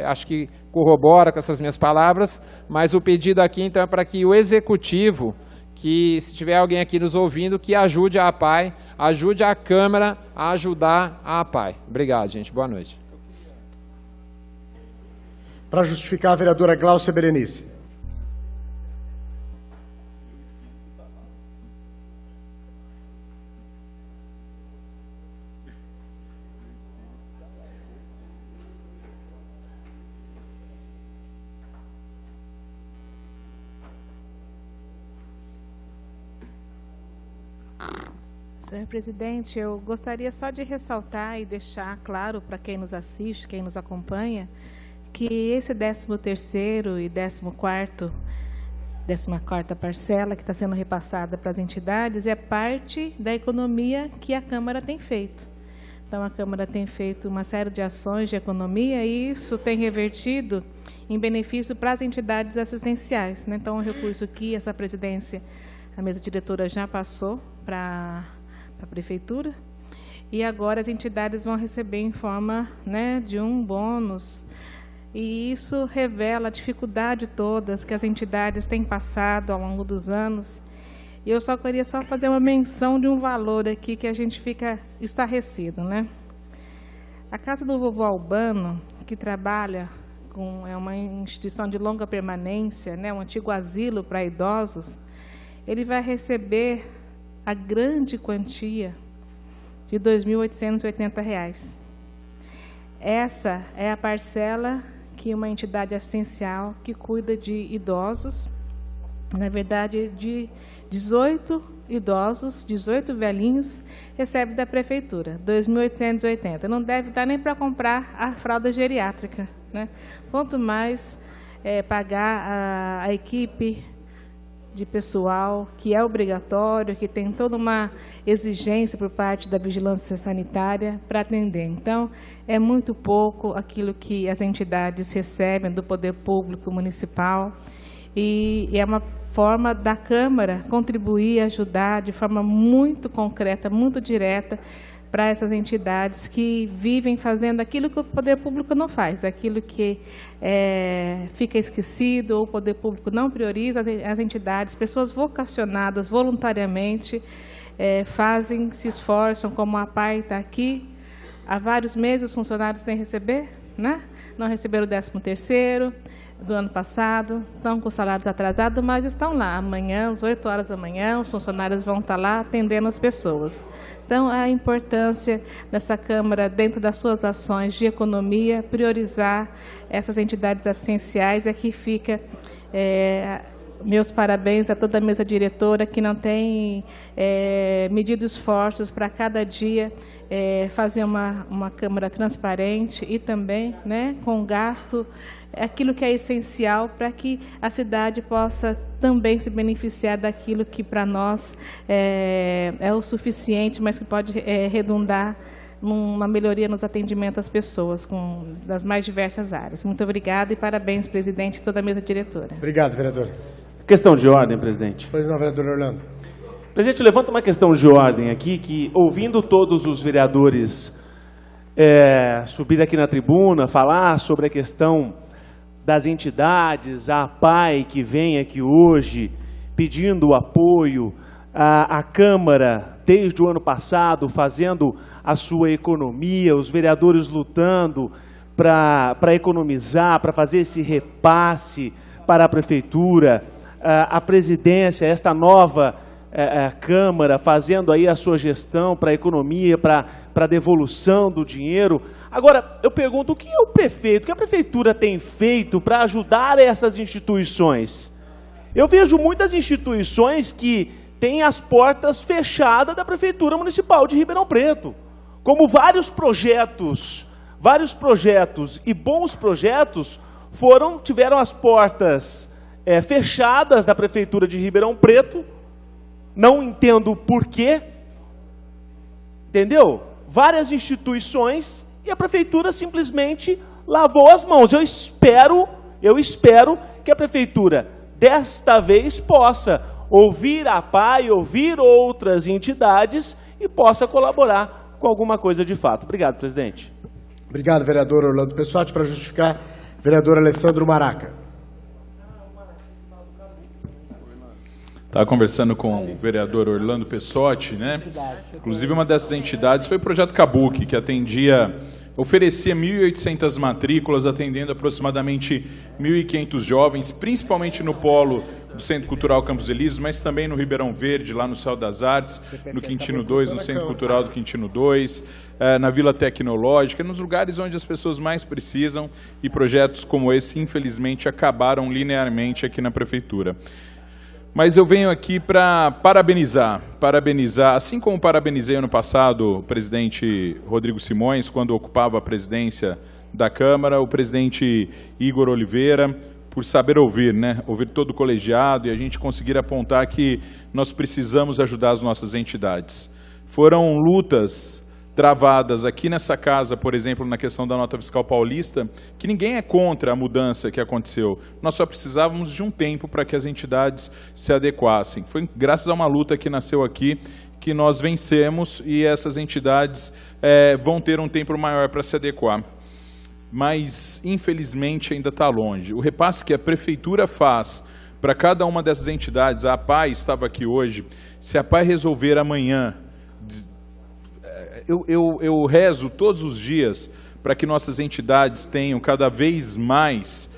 acho que corrobora com essas minhas palavras, mas o pedido aqui então é para que o Executivo, que se tiver alguém aqui nos ouvindo, que ajude a APAE, ajude a Câmara a ajudar a APAE. Obrigado, gente. Boa noite. Para justificar, a vereadora Gláucia Berenice. Senhor presidente, eu gostaria só de ressaltar e deixar claro para quem nos assiste, quem nos acompanha, que esse 13º e 14ª parcela que está sendo repassada para as entidades é parte da economia que a Câmara tem feito. Então, a Câmara tem feito uma série de ações de economia e isso tem revertido em benefício para as entidades assistenciais, né? Então, o recurso que essa presidência, a mesa diretora já passou para a Prefeitura, e agora as entidades vão receber em forma, né, de um bônus, e isso revela a dificuldade todas que as entidades têm passado ao longo dos anos. E eu só queria fazer uma menção de um valor aqui que a gente fica estarrecido, né? A Casa do Vovô Albano, que trabalha é uma instituição de longa permanência, né, um antigo asilo para idosos, ele vai receber a grande quantia de R$ 2.880. Essa é a parcela que uma entidade assistencial que cuida de idosos, na verdade de 18 idosos, 18 velhinhos, recebe da Prefeitura, R$ 2.880. Não deve dar nem para comprar a fralda geriátrica, né? Quanto mais pagar a equipe de pessoal, que é obrigatório, que tem toda uma exigência por parte da vigilância sanitária para atender. Então, é muito pouco aquilo que as entidades recebem do poder público municipal e é uma forma da Câmara contribuir, ajudar de forma muito concreta, muito direta, para essas entidades que vivem fazendo aquilo que o poder público não faz, aquilo que fica esquecido ou o poder público não prioriza, as entidades, pessoas vocacionadas voluntariamente, fazem, se esforçam, como a APAE está aqui, há vários meses os funcionários têm que receber, né? Não receberam o 13º do ano passado, estão com salários atrasados, mas estão lá. Amanhã, às 8 horas da manhã, os funcionários vão estar lá atendendo as pessoas. Então, a importância dessa Câmara, dentro das suas ações de economia, priorizar essas entidades assistenciais, é que fica meus parabéns a toda a mesa diretora que não tem medido esforços para cada dia fazer uma Câmara transparente e também, né, com gasto, aquilo que é essencial para que a cidade possa também se beneficiar daquilo que para nós é o suficiente, mas que pode redundar numa melhoria nos atendimentos às pessoas das mais diversas áreas. Muito obrigada e parabéns, presidente, e toda a mesa diretora. Obrigado, vereador. Questão de ordem, presidente. Pois não, vereador Orlando. Presidente, levanta uma questão de ordem aqui, que ouvindo todos os vereadores subir aqui na tribuna, falar sobre a questão das entidades, a APAI que vem aqui hoje pedindo apoio, a Câmara, desde o ano passado, fazendo a sua economia, os vereadores lutando para economizar, para fazer esse repasse para a Prefeitura, a presidência, esta nova Câmara, fazendo aí a sua gestão para a economia, para a devolução do dinheiro. Agora, eu pergunto, o que o prefeito, o que a Prefeitura tem feito para ajudar essas instituições? Eu vejo muitas instituições que têm as portas fechadas da Prefeitura Municipal de Ribeirão Preto. Como vários projetos e bons projetos tiveram as portas fechadas da Prefeitura de Ribeirão Preto. Não entendo por quê, entendeu? Várias instituições e a Prefeitura simplesmente lavou as mãos. Eu espero que a Prefeitura, desta vez, possa ouvir a APAI, ouvir outras entidades e possa colaborar com alguma coisa de fato. Obrigado, presidente. Obrigado, vereador Orlando Pessotti. Para justificar, vereador Alessandro Maraca. Estava conversando com o vereador Orlando Pessotti, né? Inclusive uma dessas entidades foi o Projeto Kabuki, que oferecia 1.800 matrículas, atendendo aproximadamente 1.500 jovens, principalmente no polo do Centro Cultural Campos Elíseos, mas também no Ribeirão Verde, lá no Céu das Artes, no Quintino 2, no Centro Cultural do Quintino 2, na Vila Tecnológica, nos lugares onde as pessoas mais precisam, e projetos como esse, infelizmente, acabaram linearmente aqui na Prefeitura. Mas eu venho aqui para parabenizar, assim como parabenizei ano passado o presidente Rodrigo Simões, quando ocupava a presidência da Câmara, o presidente Igor Oliveira, por saber ouvir, né? Ouvir todo o colegiado e a gente conseguir apontar que nós precisamos ajudar as nossas entidades. Foram lutas travadas aqui nessa casa, por exemplo, na questão da nota fiscal paulista, que ninguém é contra a mudança que aconteceu. Nós só precisávamos de um tempo para que as entidades se adequassem. Foi graças a uma luta que nasceu aqui que nós vencemos e essas entidades vão ter um tempo maior para se adequar. Mas, infelizmente, ainda está longe. O repasse que a Prefeitura faz para cada uma dessas entidades, a APAI estava aqui hoje, se a APAI resolver amanhã, eu rezo todos os dias para que nossas entidades tenham cada vez mais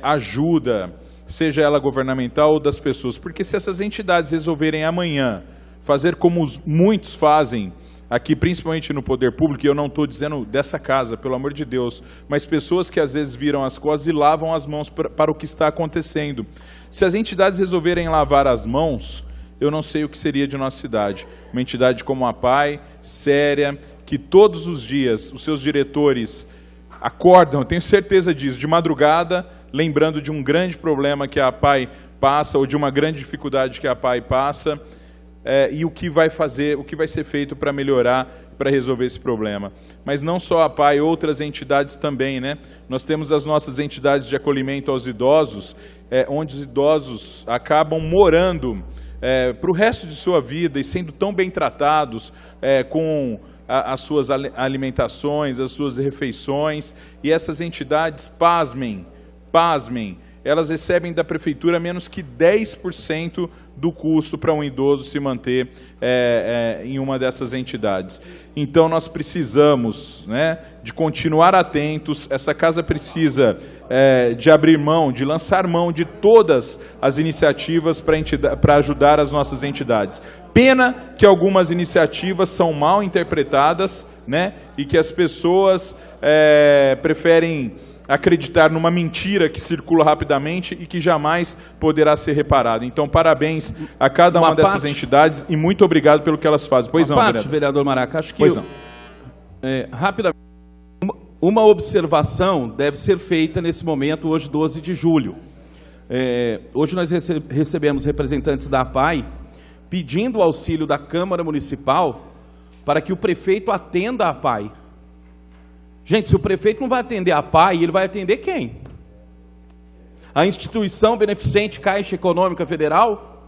ajuda, seja ela governamental ou das pessoas. Porque se essas entidades resolverem amanhã fazer como muitos fazem aqui, principalmente no poder público, e eu não estou dizendo dessa casa, pelo amor de Deus, mas pessoas que às vezes viram as costas e lavam as mãos para o que está acontecendo. Se as entidades resolverem lavar as mãos, eu não sei o que seria de nossa cidade. Uma entidade como a APAI, séria, que todos os dias os seus diretores acordam, eu tenho certeza disso, de madrugada, lembrando de um grande problema que a APAI passa, ou de uma grande dificuldade que a APAI passa, e o que vai ser feito para melhorar, para resolver esse problema. Mas não só a APAI, outras entidades também, né? Nós temos as nossas entidades de acolhimento aos idosos, onde os idosos acabam morando para o resto de sua vida e sendo tão bem tratados com as suas alimentações, as suas refeições, e essas entidades, pasmem, elas recebem da Prefeitura menos que 10% do custo para um idoso se manter em uma dessas entidades. Então nós precisamos, né, de continuar atentos, essa casa precisa de abrir mão, de lançar mão de todas as iniciativas para ajudar as nossas entidades. Pena que algumas iniciativas são mal interpretadas, né, e que as pessoas preferem acreditar numa mentira que circula rapidamente e que jamais poderá ser reparada. Então, parabéns a cada uma dessas entidades e muito obrigado pelo que elas fazem. Pois não, vereador Maraca, acho que rapidamente, uma observação deve ser feita nesse momento, hoje, 12 de julho. Hoje nós recebemos representantes da APAI pedindo o auxílio da Câmara Municipal para que o prefeito atenda a APAI. Gente, se o prefeito não vai atender a APAI, ele vai atender quem? A instituição beneficente Caixa Econômica Federal?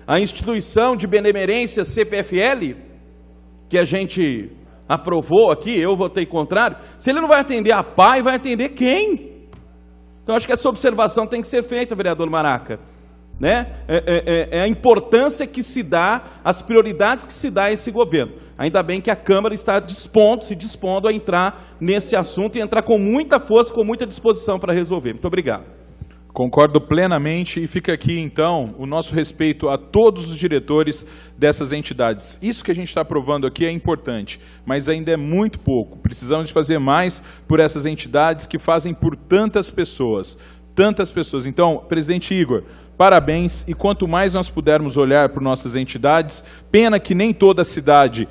A instituição de benemerência CPFL, que a gente aprovou aqui, eu votei contrário. Se ele não vai atender a APAI, vai atender quem? Então, acho que essa observação tem que ser feita, vereador Maraca. Né? A importância que se dá, as prioridades que se dá a esse governo. Ainda bem que a Câmara está se dispondo a entrar nesse assunto e entrar com muita força, com muita disposição para resolver. Muito obrigado. Concordo plenamente e fica aqui, então, o nosso respeito a todos os diretores dessas entidades. Isso que a gente está aprovando aqui é importante, mas ainda é muito pouco. Precisamos de fazer mais por essas entidades que fazem por tantas pessoas. Então, presidente Igor, parabéns, e quanto mais nós pudermos olhar por nossas entidades, pena que nem toda a cidade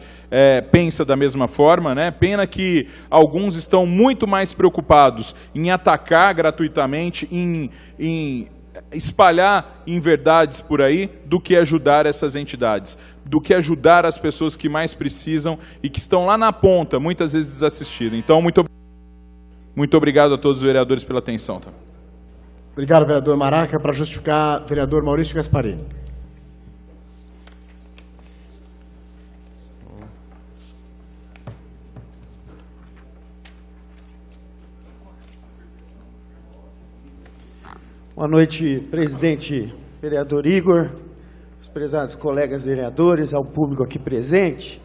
pensa da mesma forma, né? Pena que alguns estão muito mais preocupados em atacar gratuitamente, em espalhar inverdades por aí, do que ajudar essas entidades, do que ajudar as pessoas que mais precisam e que estão lá na ponta, muitas vezes desassistidas. Então, muito obrigado a todos os vereadores pela atenção. Tá? Obrigado, vereador Maraca. Para justificar, vereador Maurício Gasparini. Boa noite, presidente, vereador Igor, os prezados colegas vereadores, ao público aqui presente,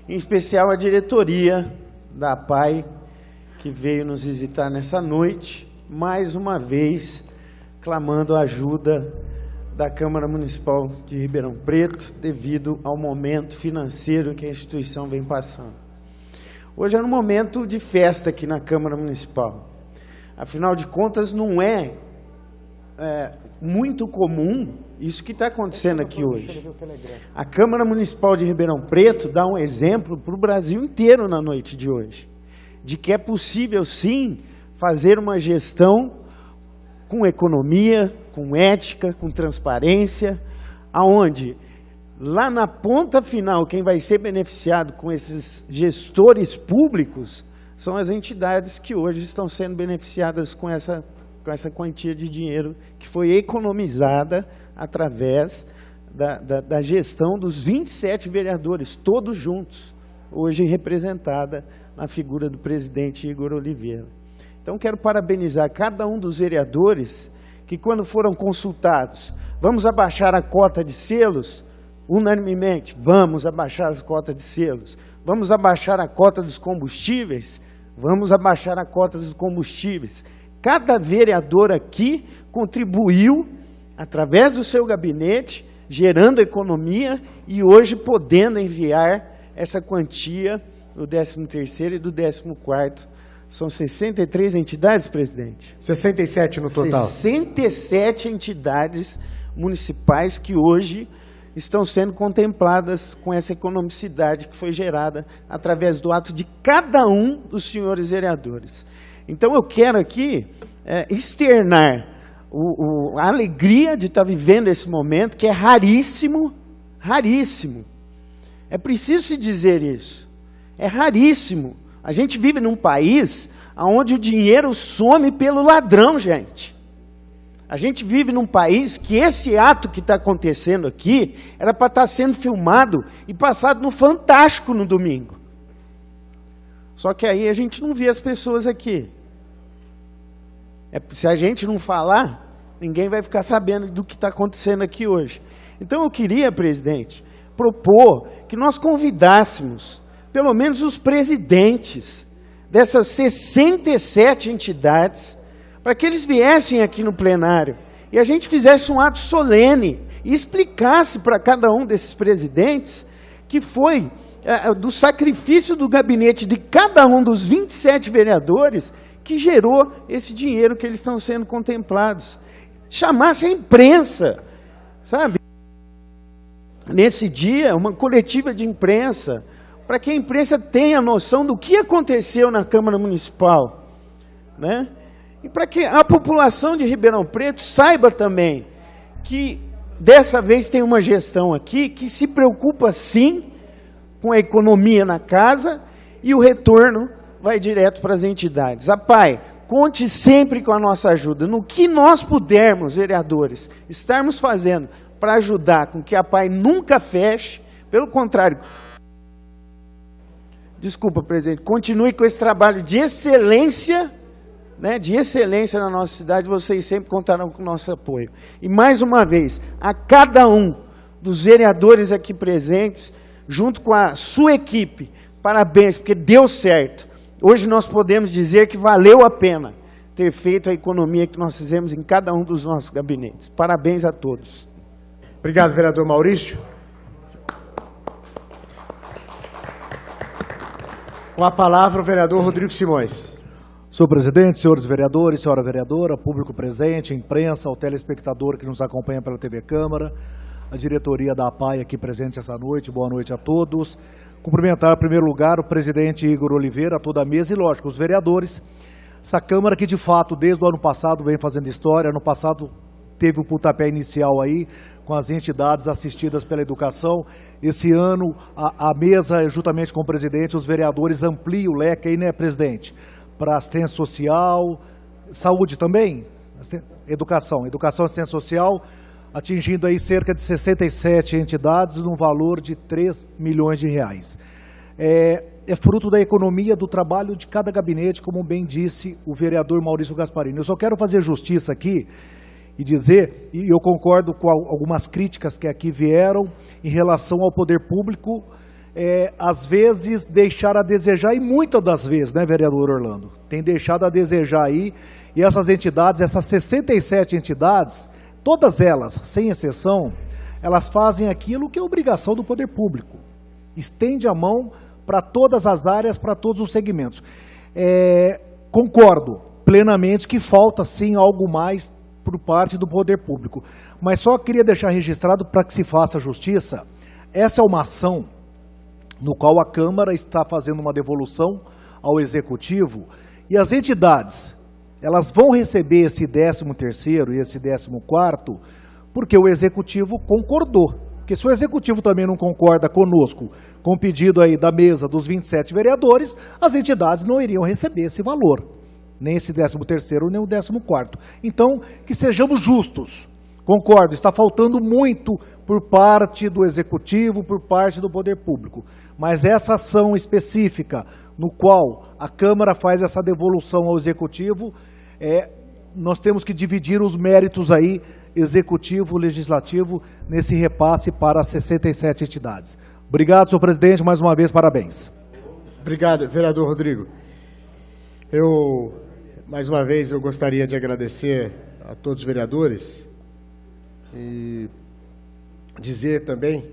em especial a diretoria da APAI, que veio nos visitar nessa noite, mais uma vez, clamando a ajuda da Câmara Municipal de Ribeirão Preto, devido ao momento financeiro que a instituição vem passando. Hoje é um momento de festa aqui na Câmara Municipal. Afinal de contas, não é muito comum isso que está acontecendo aqui hoje. A Câmara Municipal de Ribeirão Preto dá um exemplo para o Brasil inteiro na noite de hoje, de que é possível, sim, fazer uma gestão com economia, com ética, com transparência, aonde lá na ponta final quem vai ser beneficiado com esses gestores públicos são as entidades que hoje estão sendo beneficiadas com essa quantia de dinheiro que foi economizada através da gestão dos 27 vereadores, todos juntos, hoje representada na figura do presidente Igor Oliveira. Então, quero parabenizar cada um dos vereadores que, quando foram consultados, vamos abaixar a cota de selos, unanimemente, vamos abaixar as cotas de selos, vamos abaixar a cota dos combustíveis, vamos abaixar a cota dos combustíveis. Cada vereador aqui contribuiu, através do seu gabinete, gerando economia e hoje podendo enviar essa quantia do 13º e do 14º. São 63 entidades, presidente? 67 no total. 67 entidades municipais que hoje estão sendo contempladas com essa economicidade que foi gerada através do ato de cada um dos senhores vereadores. Então eu quero aqui externar a alegria de estar vivendo esse momento, que é raríssimo, raríssimo. É preciso se dizer isso. É raríssimo. A gente vive num país onde o dinheiro some pelo ladrão, gente. A gente vive num país que esse ato que está acontecendo aqui era para estar sendo filmado e passado no Fantástico no domingo. Só que aí a gente não vê as pessoas aqui. Se a gente não falar, ninguém vai ficar sabendo do que está acontecendo aqui hoje. Então eu queria, presidente, propor que nós convidássemos pelo menos os presidentes dessas 67 entidades, para que eles viessem aqui no plenário e a gente fizesse um ato solene e explicasse para cada um desses presidentes que foi do sacrifício do gabinete de cada um dos 27 vereadores que gerou esse dinheiro que eles estão sendo contemplados. Chamasse a imprensa, sabe? Nesse dia, uma coletiva de imprensa, para que a imprensa tenha noção do que aconteceu na Câmara Municipal, né? E para que a população de Ribeirão Preto saiba também que dessa vez tem uma gestão aqui que se preocupa sim com a economia na casa e o retorno vai direto para as entidades. A PAI, conte sempre com a nossa ajuda. No que nós pudermos, vereadores, estarmos fazendo para ajudar com que a PAI nunca feche, pelo contrário, desculpa, presidente, continue com esse trabalho de excelência, né, de excelência na nossa cidade, vocês sempre contarão com o nosso apoio. E mais uma vez, a cada um dos vereadores aqui presentes, junto com a sua equipe, parabéns, porque deu certo. Hoje nós podemos dizer que valeu a pena ter feito a economia que nós fizemos em cada um dos nossos gabinetes. Parabéns a todos. Obrigado, vereador Maurício. Com a palavra, o vereador Rodrigo Simões. Senhor presidente, senhores vereadores, senhora vereadora, público presente, imprensa, o telespectador que nos acompanha pela TV Câmara, a diretoria da APAI aqui presente essa noite, boa noite a todos. Cumprimentar, em primeiro lugar, o presidente Igor Oliveira, toda a mesa e, lógico, os vereadores. Essa Câmara que, de fato, desde o ano passado vem fazendo história. Ano passado teve o pontapé inicial aí, com as entidades assistidas pela educação. Esse ano, a mesa, juntamente com o presidente, os vereadores ampliam o leque aí, né, presidente? Para assistência social, saúde também, educação e assistência social, atingindo aí cerca de 67 entidades, num valor de 3 milhões de reais. É fruto da economia, do trabalho de cada gabinete, como bem disse o vereador Maurício Gasparini. Eu só quero fazer justiça aqui e dizer, e eu concordo com algumas críticas que aqui vieram em relação ao poder público, às vezes deixar a desejar, e muitas das vezes, né, vereador Orlando, tem deixado a desejar aí, e essas entidades, essas 67 entidades, todas elas, sem exceção, elas fazem aquilo que é obrigação do poder público. Estende a mão para todas as áreas, para todos os segmentos. Concordo plenamente que falta sim algo mais por parte do poder público, mas só queria deixar registrado para que se faça justiça. Essa é uma ação no qual a Câmara está fazendo uma devolução ao Executivo, e as entidades, elas vão receber esse 13º e esse 14º, porque o Executivo concordou. Porque se o Executivo também não concorda conosco, com o pedido aí da mesa dos 27 vereadores, as entidades não iriam receber esse valor, nem esse 13º, nem o 14º. Então, que sejamos justos. Concordo, está faltando muito por parte do Executivo, por parte do Poder Público. Mas essa ação específica, no qual a Câmara faz essa devolução ao Executivo, nós temos que dividir os méritos aí, Executivo, Legislativo, nesse repasse para as 67 entidades. Obrigado, senhor presidente, mais uma vez, parabéns. Obrigado, vereador Rodrigo. Mais uma vez, eu gostaria de agradecer a todos os vereadores, e dizer também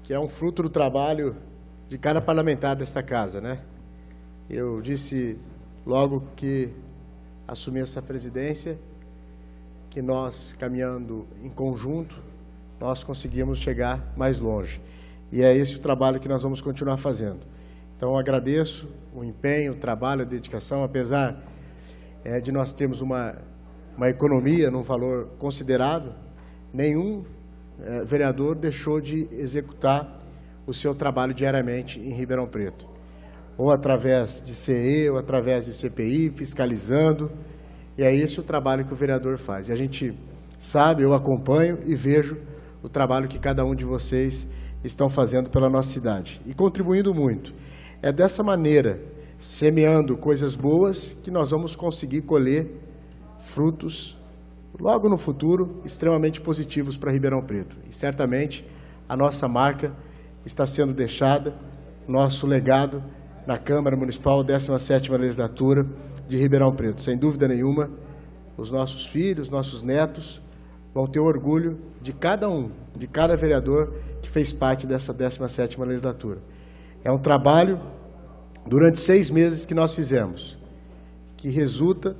que é um fruto do trabalho de cada parlamentar desta casa, né? Eu disse logo que assumi essa presidência, que nós, caminhando em conjunto, nós conseguimos chegar mais longe. E é esse o trabalho que nós vamos continuar fazendo. Então, agradeço o empenho, o trabalho, a dedicação, apesar de nós termos uma economia num valor considerável, nenhum vereador deixou de executar o seu trabalho diariamente em Ribeirão Preto, ou através de CE, ou através de CPI, fiscalizando, e é esse o trabalho que o vereador faz. E a gente sabe, eu acompanho e vejo o trabalho que cada um de vocês estão fazendo pela nossa cidade, e contribuindo muito. É dessa maneira, semeando coisas boas, que nós vamos conseguir colher frutos logo no futuro, extremamente positivos para Ribeirão Preto. E certamente a nossa marca está sendo deixada, nosso legado na Câmara Municipal, 17ª Legislatura de Ribeirão Preto. Sem dúvida nenhuma, os nossos filhos, nossos netos vão ter orgulho de cada um, de cada vereador que fez parte dessa 17ª Legislatura. É um trabalho, durante 6 meses que nós fizemos, que resulta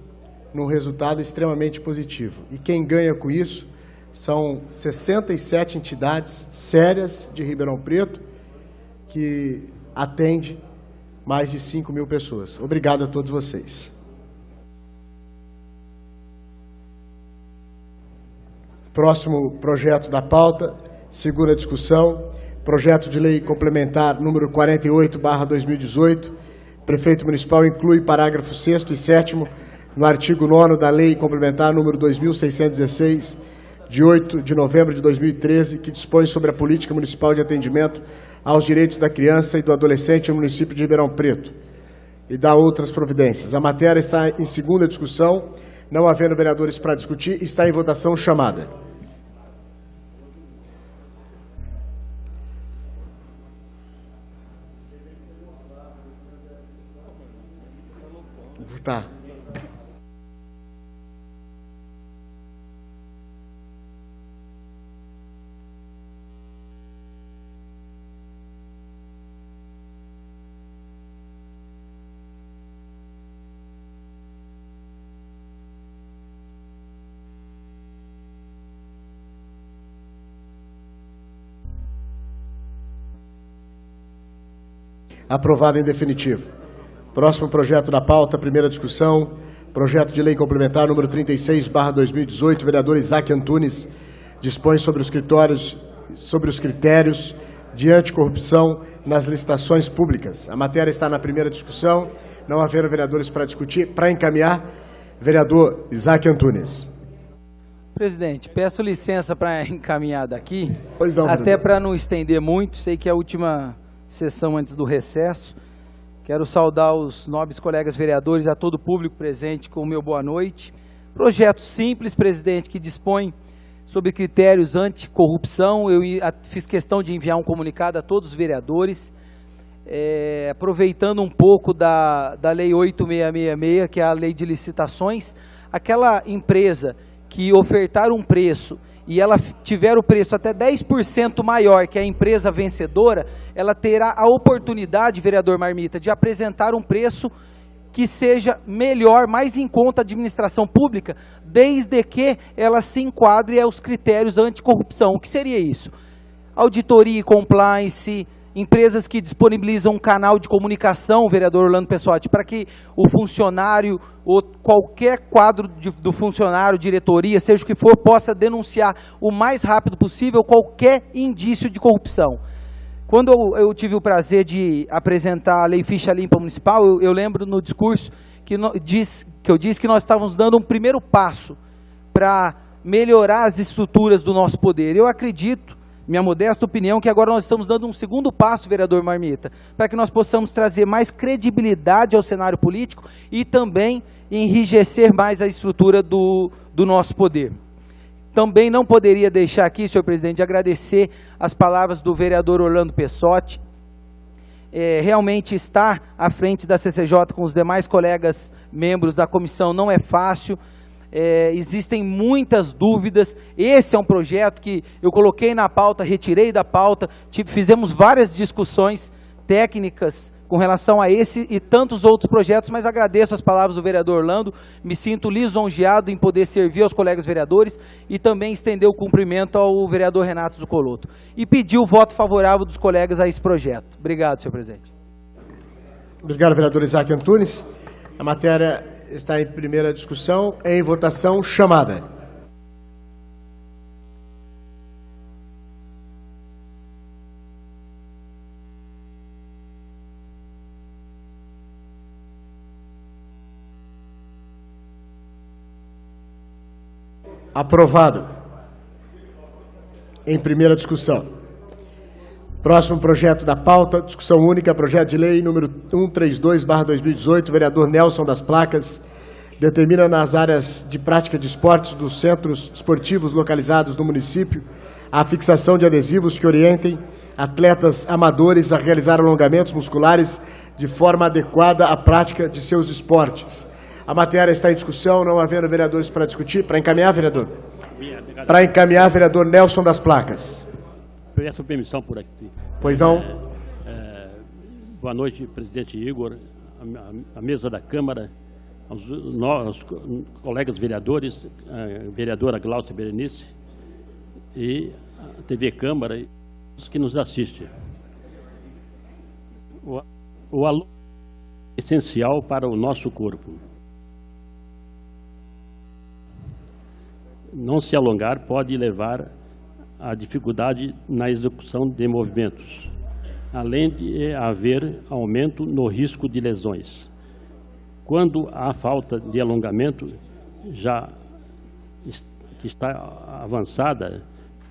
num resultado extremamente positivo. E quem ganha com isso são 67 entidades sérias de Ribeirão Preto, que atende mais de 5.000 pessoas. Obrigado a todos vocês. Próximo projeto da pauta, segunda discussão, projeto de lei complementar número 48/2018. Prefeito Municipal inclui parágrafo 6º e 7º no artigo 9º da Lei Complementar número 2.616, de 8 de novembro de 2013, que dispõe sobre a política municipal de atendimento aos direitos da criança e do adolescente no município de Ribeirão Preto, e dá outras providências. A matéria está em segunda discussão, não havendo vereadores para discutir, está em votação chamada. Tá. Aprovado em definitivo. Próximo projeto da pauta, primeira discussão, projeto de lei complementar número 36/2018, vereador Isaac Antunes, dispõe sobre os critérios de anticorrupção nas licitações públicas. A matéria está na primeira discussão, não havendo vereadores para discutir. Para encaminhar, vereador Isaac Antunes. Presidente, peço licença para encaminhar daqui, pois não, até para não estender muito, sei que é a última sessão antes do recesso. Quero saudar os nobres colegas vereadores, a todo o público presente com o meu boa noite. Projeto simples, presidente, que dispõe sobre critérios anticorrupção. Eu fiz questão de enviar um comunicado a todos os vereadores, aproveitando um pouco da Lei 8666, que é a Lei de Licitações. Aquela empresa que ofertar um preço e ela tiver o preço até 10% maior que a empresa vencedora, ela terá a oportunidade, vereador Marmita, de apresentar um preço que seja melhor, mais em conta a administração pública, desde que ela se enquadre aos critérios anticorrupção. O que seria isso? Auditoria e compliance, empresas que disponibilizam um canal de comunicação, vereador Orlando Pessotti, para que o funcionário ou qualquer quadro do funcionário, diretoria, seja o que for, possa denunciar o mais rápido possível qualquer indício de corrupção. Quando eu tive o prazer de apresentar a Lei Ficha Limpa Municipal, eu lembro no discurso que eu disse que nós estávamos dando um primeiro passo para melhorar as estruturas do nosso poder. Eu acredito, minha modesta opinião, que agora nós estamos dando um segundo passo, vereador Marmita, para que nós possamos trazer mais credibilidade ao cenário político e também enrijecer mais a estrutura do nosso poder. Também não poderia deixar aqui, senhor presidente, de agradecer as palavras do vereador Orlando Pessotti. Realmente estar à frente da CCJ com os demais colegas membros da comissão não é fácil. Existem muitas dúvidas. Esse é um projeto que eu coloquei na pauta, retirei da pauta, fizemos várias discussões técnicas com relação a esse e tantos outros projetos, mas agradeço as palavras do vereador Orlando, me sinto lisonjeado em poder servir aos colegas vereadores e também estender o cumprimento ao vereador Renato Zuccolotto. E pedir o voto favorável dos colegas a esse projeto. Obrigado, senhor presidente. Obrigado, vereador Isaac Antunes. A matéria está em primeira discussão, em votação chamada. Aprovado. Em primeira discussão. Próximo projeto da pauta, discussão única, projeto de lei número 132/2018, vereador Nelson das Placas, determina nas áreas de prática de esportes dos centros esportivos localizados no município a fixação de adesivos que orientem atletas amadores a realizar alongamentos musculares de forma adequada à prática de seus esportes. A matéria está em discussão, não havendo vereadores para discutir. Para encaminhar, vereador? Para encaminhar, vereador Nelson das Placas. Peço permissão por aqui. Pois não? Boa noite, presidente Igor, a mesa da Câmara, aos colegas vereadores, a vereadora Glaucia Berenice e a TV Câmara e os que nos assistem. O aluno é essencial para o nosso corpo. Não se alongar pode levar à dificuldade na execução de movimentos, além de haver aumento no risco de lesões. Quando há falta de alongamento, já que está avançada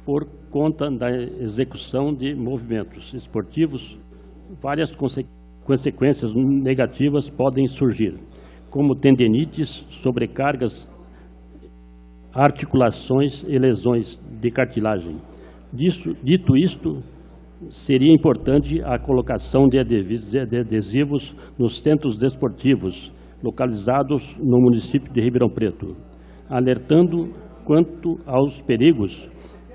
por conta da execução de movimentos esportivos, várias consequências negativas podem surgir, como tendinites, sobrecargas, articulações e lesões de cartilagem. Dito isto, seria importante a colocação de adesivos nos centros desportivos localizados no município de Ribeirão Preto, alertando quanto aos perigos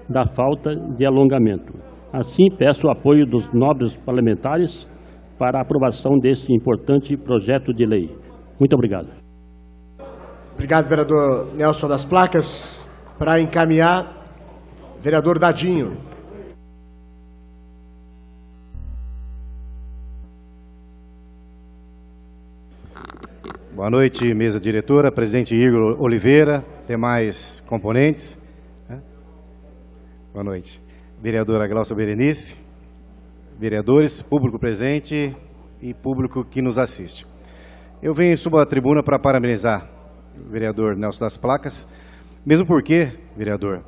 da falta de alongamento. Assim, peço o apoio dos nobres parlamentares para a aprovação deste importante projeto de lei. Muito obrigado. Obrigado, vereador Nelson das Placas. Para encaminhar, vereador Dadinho. Boa noite, mesa diretora, presidente Igor Oliveira, demais componentes. Boa noite. Vereadora Glaucia Berenice, vereadores, público presente e público que nos assiste. Eu venho sob a tribuna para parabenizar o vereador Nelson das Placas, mesmo porque, vereador,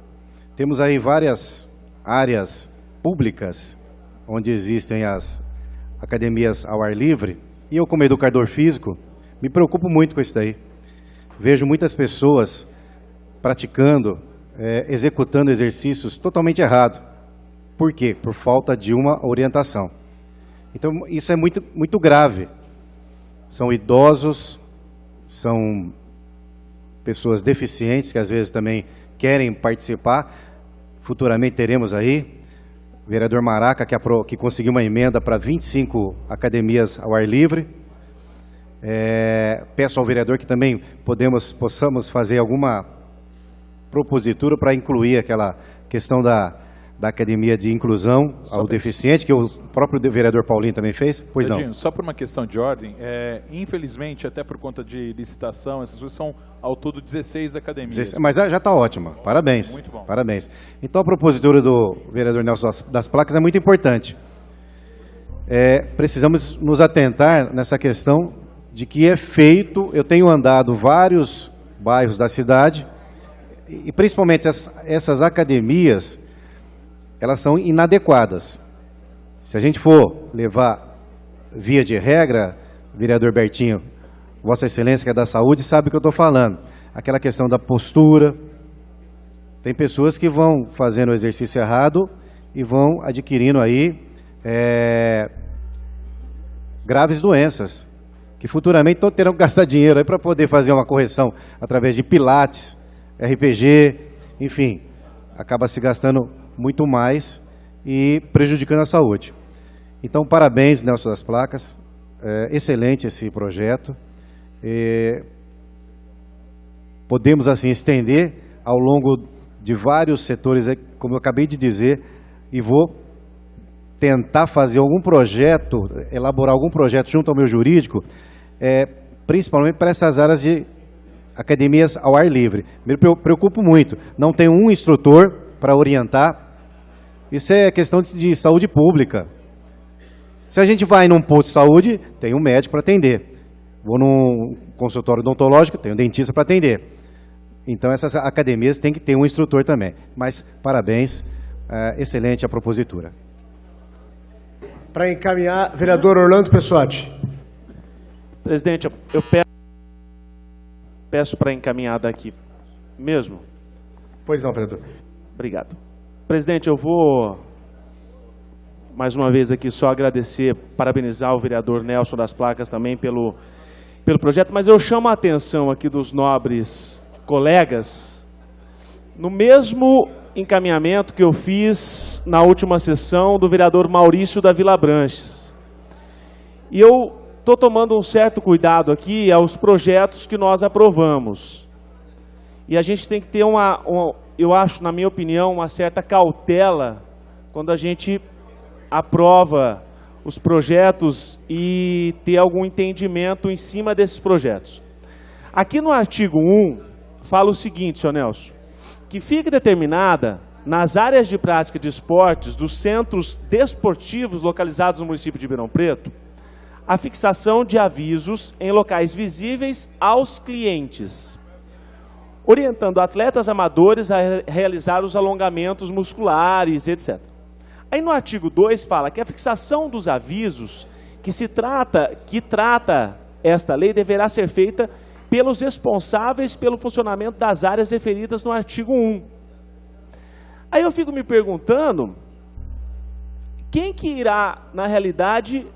temos aí várias áreas públicas onde existem as academias ao ar livre, e eu, como educador físico, me preocupo muito com isso daí. Vejo muitas pessoas praticando, executando exercícios totalmente errados. Por quê? Por falta de uma orientação. Então, isso é muito grave. São idosos, são pessoas deficientes que às vezes também querem participar. Futuramente teremos aí o vereador Maraca, que conseguiu uma emenda para 25 academias ao ar livre. Peço ao vereador que também possamos fazer alguma propositura para incluir aquela questão da academia de inclusão ao deficiente, que o próprio vereador Paulinho também fez. Pois não. Só por uma questão de ordem, infelizmente, até por conta de licitação, essas coisas são ao todo 16 academias. Mas já está ótima. Parabéns. Muito bom. Parabéns. Então a propositura do vereador Nelson das Placas é muito importante. Precisamos nos atentar nessa questão de que é feito, eu tenho andado vários bairros da cidade, e principalmente essas academias, elas são inadequadas. Se a gente for levar via de regra, vereador Bertinho, Vossa Excelência, que é da saúde, sabe o que eu estou falando. Aquela questão da postura. Tem pessoas que vão fazendo o exercício errado e vão adquirindo aí graves doenças, que futuramente terão que gastar dinheiro aí para poder fazer uma correção através de pilates, RPG, enfim, acaba se gastando muito mais e prejudicando a saúde. Então, parabéns, Nelson das Placas, excelente esse projeto. Podemos, assim, estender ao longo de vários setores, como eu acabei de dizer, e vou tentar fazer algum projeto, elaborar algum projeto junto ao meu jurídico, principalmente para essas áreas de academias ao ar livre. Me preocupo muito, não tem um instrutor para orientar. Isso é questão de saúde pública. Se a gente vai num posto de saúde, tem um médico para atender. Vou num consultório odontológico, tem um dentista para atender. Então essas academias têm que ter um instrutor também. Mas parabéns, excelente a propositura. Para encaminhar, vereador Orlando Pessotti. Presidente, eu peço para encaminhar daqui mesmo. Pois não, vereador. Obrigado. Presidente, eu vou mais uma vez aqui só agradecer, parabenizar o vereador Nelson das Placas também pelo projeto, mas eu chamo a atenção aqui dos nobres colegas no mesmo encaminhamento que eu fiz na última sessão do vereador Maurício da Vila Branches. E eu estou tomando um certo cuidado aqui aos projetos que nós aprovamos. E a gente tem que ter eu acho, na minha opinião, uma certa cautela quando a gente aprova os projetos e ter algum entendimento em cima desses projetos. Aqui no artigo 1, fala o seguinte, senhor Nelson, que fique determinada nas áreas de prática de esportes dos centros desportivos localizados no município de Ribeirão Preto, a fixação de avisos em locais visíveis aos clientes, orientando atletas amadores a realizar os alongamentos musculares, etc. Aí no artigo 2 fala que a fixação dos avisos que trata esta lei deverá ser feita pelos responsáveis pelo funcionamento das áreas referidas no artigo 1. Aí eu fico me perguntando, quem que irá, na realidade,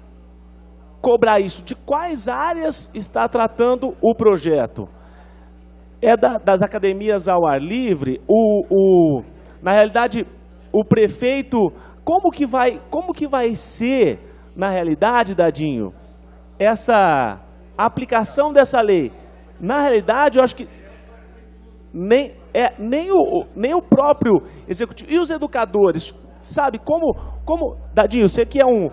cobrar isso? De quais áreas está tratando o projeto? É das academias ao ar livre? Na realidade, o prefeito, como que vai ser, na realidade, Dadinho, essa aplicação dessa lei? Na realidade, eu acho que nem o próprio executivo e os educadores, sabe, como Dadinho, você que é um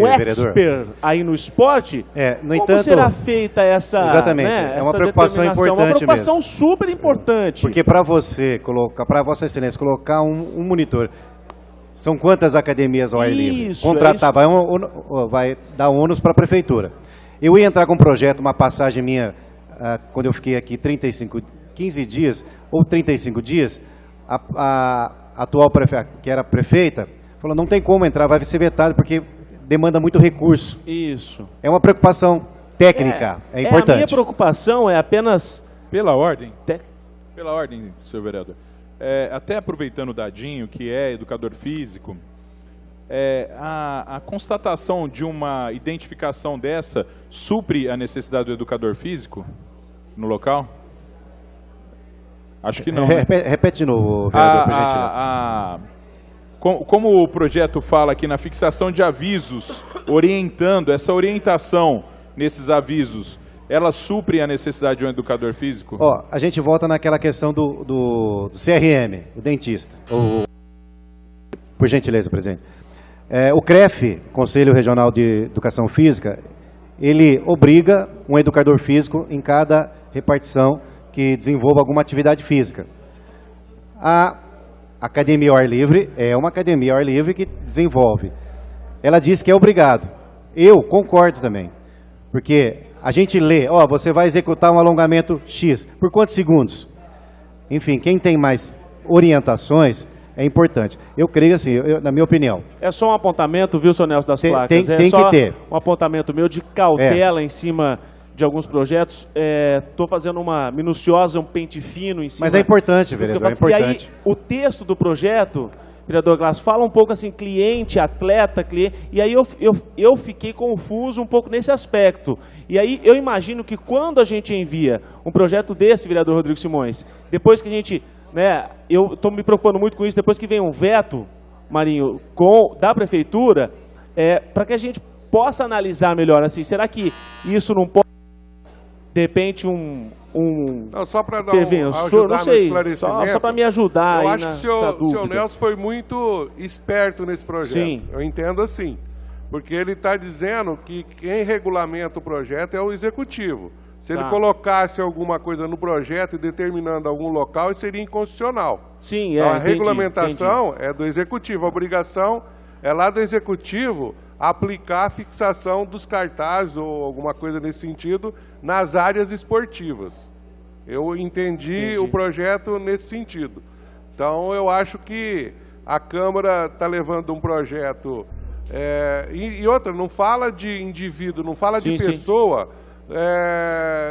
expert aí no esporte, no como entanto, será feita essa... Exatamente, né, é uma preocupação importante mesmo. É uma preocupação super importante. Porque para você colocar, para Vossa Excelência colocar um monitor, são quantas academias ao ar livre? Contratar, vai dar ônus para a prefeitura. Eu ia entrar com um projeto, uma passagem minha, quando eu fiquei aqui 15 dias ou 35 dias, a atual prefeita, que era prefeita, falou, não tem como entrar, vai ser vetado porque demanda muito recurso. Isso. É uma preocupação técnica, é importante. A minha preocupação é apenas... Pela ordem, senhor vereador. Até aproveitando o Dadinho, que é educador físico, a constatação de uma identificação dessa supre a necessidade do educador físico no local? Acho que não. Repete de novo, vereador, por gentileza. Como o projeto fala aqui na fixação de avisos, orientando, essa orientação nesses avisos, ela supre a necessidade de um educador físico? A gente volta naquela questão do CRM, o dentista. Por gentileza, presidente. O CREF, Conselho Regional de Educação Física, ele obriga um educador físico em cada repartição que desenvolva alguma atividade física. A academia ao ar livre é uma academia ao ar livre que desenvolve. Ela diz que é obrigado. Eu concordo também, porque a gente lê, você vai executar um alongamento X, por quantos segundos? Enfim, quem tem mais orientações é importante. Eu creio assim, na minha opinião. É só um apontamento, viu, senhor Nelson, das placas? Tem que ter. Um apontamento meu de cautela em cima de alguns projetos. Estou fazendo uma minuciosa, um pente fino em cima. Mas é importante, vereador, é importante. E aí, o texto do projeto, vereador Glass, fala um pouco assim, cliente, atleta, cliente, e aí eu fiquei confuso um pouco nesse aspecto. E aí eu imagino que quando a gente envia um projeto desse, vereador Rodrigo Simões, depois que a gente, eu estou me preocupando muito com isso, depois que vem um veto, Marinho, da prefeitura, para que a gente possa analisar melhor, assim, será que isso não pode, de repente, não, só para dar ajudar no esclarecimento. Só para me ajudar. Eu acho que o senhor Nelson foi muito esperto nesse projeto. Sim. Eu entendo assim. Porque ele está dizendo que quem regulamenta o projeto é o executivo. Se ele colocasse alguma coisa no projeto e determinando algum local, isso seria inconstitucional. Sim, então, a regulamentação é do executivo. A obrigação é lá do executivo aplicar a fixação dos cartazes ou alguma coisa nesse sentido nas áreas esportivas. Eu entendi o projeto nesse sentido. Então, eu acho que a Câmara está levando um projeto... e outra, não fala de indivíduo, não fala de pessoa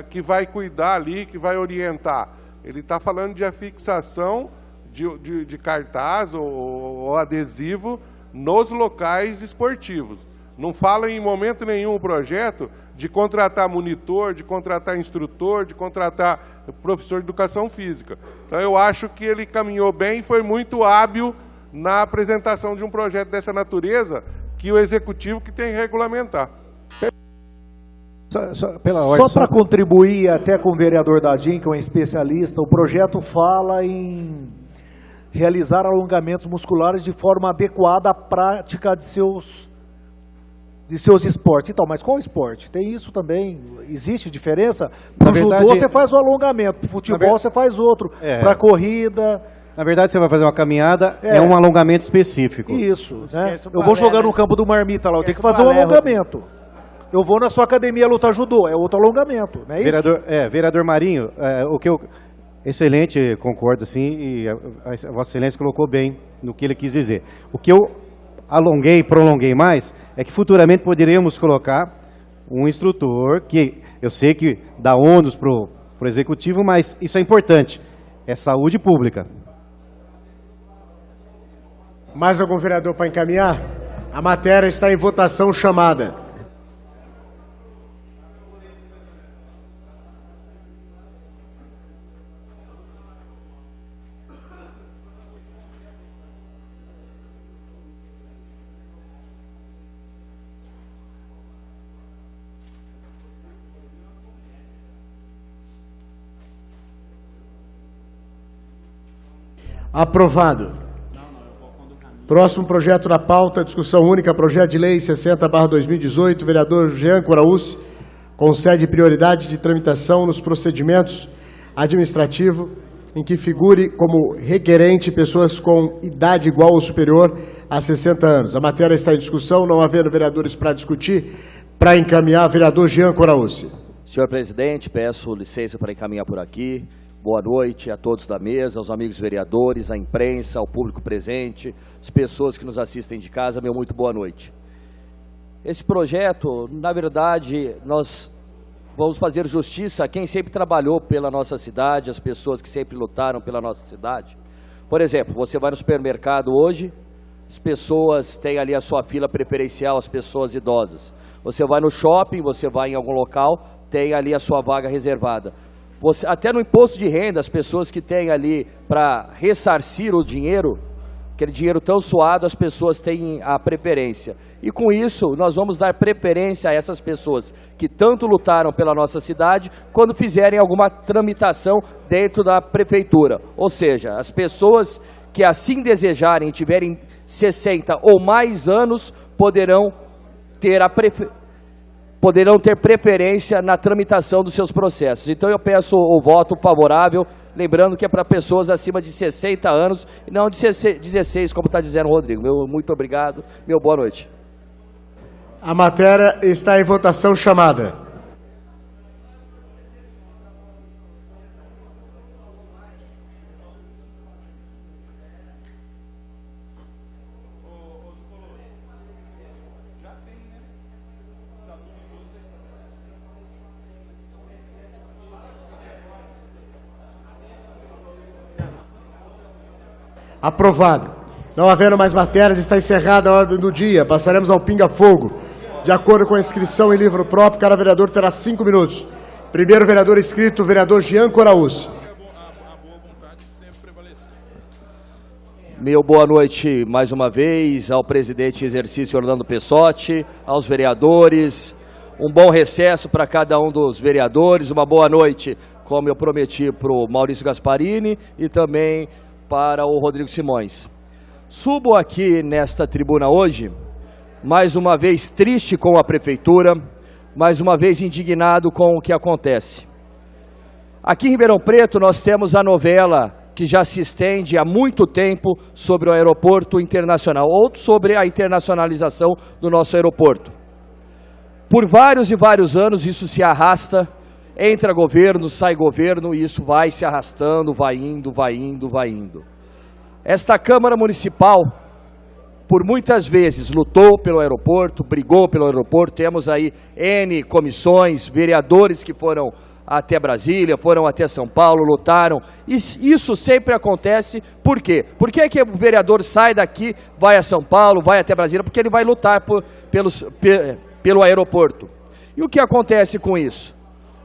que vai cuidar ali, que vai orientar. Ele está falando de a fixação de cartaz ou adesivo nos locais esportivos. Não fala em momento nenhum o projeto de contratar monitor, de contratar instrutor, de contratar professor de educação física. Então, eu acho que ele caminhou bem e foi muito hábil na apresentação de um projeto dessa natureza que o executivo que tem que regulamentar. Só para contribuir até com o vereador Dadinho, que é um especialista, o projeto fala em realizar alongamentos musculares de forma adequada à prática de seus esportes. Então, mas qual esporte? Tem isso também? Existe diferença? Para o judô você faz um alongamento, para o futebol você faz outro, para a corrida... Na verdade, você vai fazer uma caminhada, é um alongamento específico. Isso, né? Eu vou jogar no campo do Marmita lá, eu tenho que fazer um alongamento. Eu vou na sua academia lutar judô, é outro alongamento, não é isso? Vereador Marinho, excelente, concordo sim, e a Vossa Excelência colocou bem no que ele quis dizer. O que eu prolonguei mais, é que futuramente poderíamos colocar um instrutor, que eu sei que dá ônus para o Executivo, mas isso é importante, é saúde pública. Mais algum vereador para encaminhar? A matéria está em votação chamada. Aprovado. Próximo projeto na pauta, discussão única, projeto de lei 60/2018, vereador Jean Coraúce, concede prioridade de tramitação nos procedimentos administrativos em que figure como requerente pessoas com idade igual ou superior a 60 anos. A matéria está em discussão, não havendo vereadores para discutir, para encaminhar, vereador Jean Coraúce. Senhor presidente, peço licença para encaminhar por aqui. Boa noite a todos da mesa, aos amigos vereadores, à imprensa, ao público presente, as pessoas que nos assistem de casa, meu muito boa noite. Esse projeto, na verdade, nós vamos fazer justiça a quem sempre trabalhou pela nossa cidade, as pessoas que sempre lutaram pela nossa cidade. Por exemplo, você vai no supermercado hoje, as pessoas têm ali a sua fila preferencial, as pessoas idosas. Você vai no shopping, você vai em algum local, tem ali a sua vaga reservada. Até no imposto de renda, as pessoas que têm ali para ressarcir o dinheiro, aquele dinheiro tão suado, as pessoas têm a preferência. E com isso, nós vamos dar preferência a essas pessoas que tanto lutaram pela nossa cidade, quando fizerem alguma tramitação dentro da prefeitura. Ou seja, as pessoas que assim desejarem, tiverem 60 ou mais anos, poderão ter preferência na tramitação dos seus processos. Então eu peço o voto favorável, lembrando que é para pessoas acima de 60 anos e não de 16, como está dizendo o Rodrigo. Muito obrigado, boa noite. A matéria está em votação chamada. Aprovado. Não havendo mais matérias, está encerrada a ordem do dia. Passaremos ao pinga-fogo. De acordo com a inscrição em livro próprio, cada vereador terá 5 minutos. Primeiro vereador inscrito, vereador Jean Coraúce. Boa noite mais uma vez ao presidente em exercício Orlando Pessotti, aos vereadores. Um bom recesso para cada um dos vereadores. Uma boa noite, como eu prometi, para o Maurício Gasparini e também para o Rodrigo Simões. Subo aqui nesta tribuna hoje, mais uma vez triste com a prefeitura, mais uma vez indignado com o que acontece. Aqui em Ribeirão Preto nós temos a novela que já se estende há muito tempo sobre o aeroporto internacional, ou sobre a internacionalização do nosso aeroporto. Por vários e vários anos isso se arrasta, entra governo, sai governo, e isso vai se arrastando, vai indo. Esta Câmara Municipal, por muitas vezes, lutou pelo aeroporto, brigou pelo aeroporto. Temos aí N comissões, vereadores que foram até Brasília, foram até São Paulo, lutaram. Isso sempre acontece, por quê? Por que que o vereador sai daqui, vai a São Paulo, vai até Brasília? Porque ele vai lutar pelo aeroporto. E o que acontece com isso?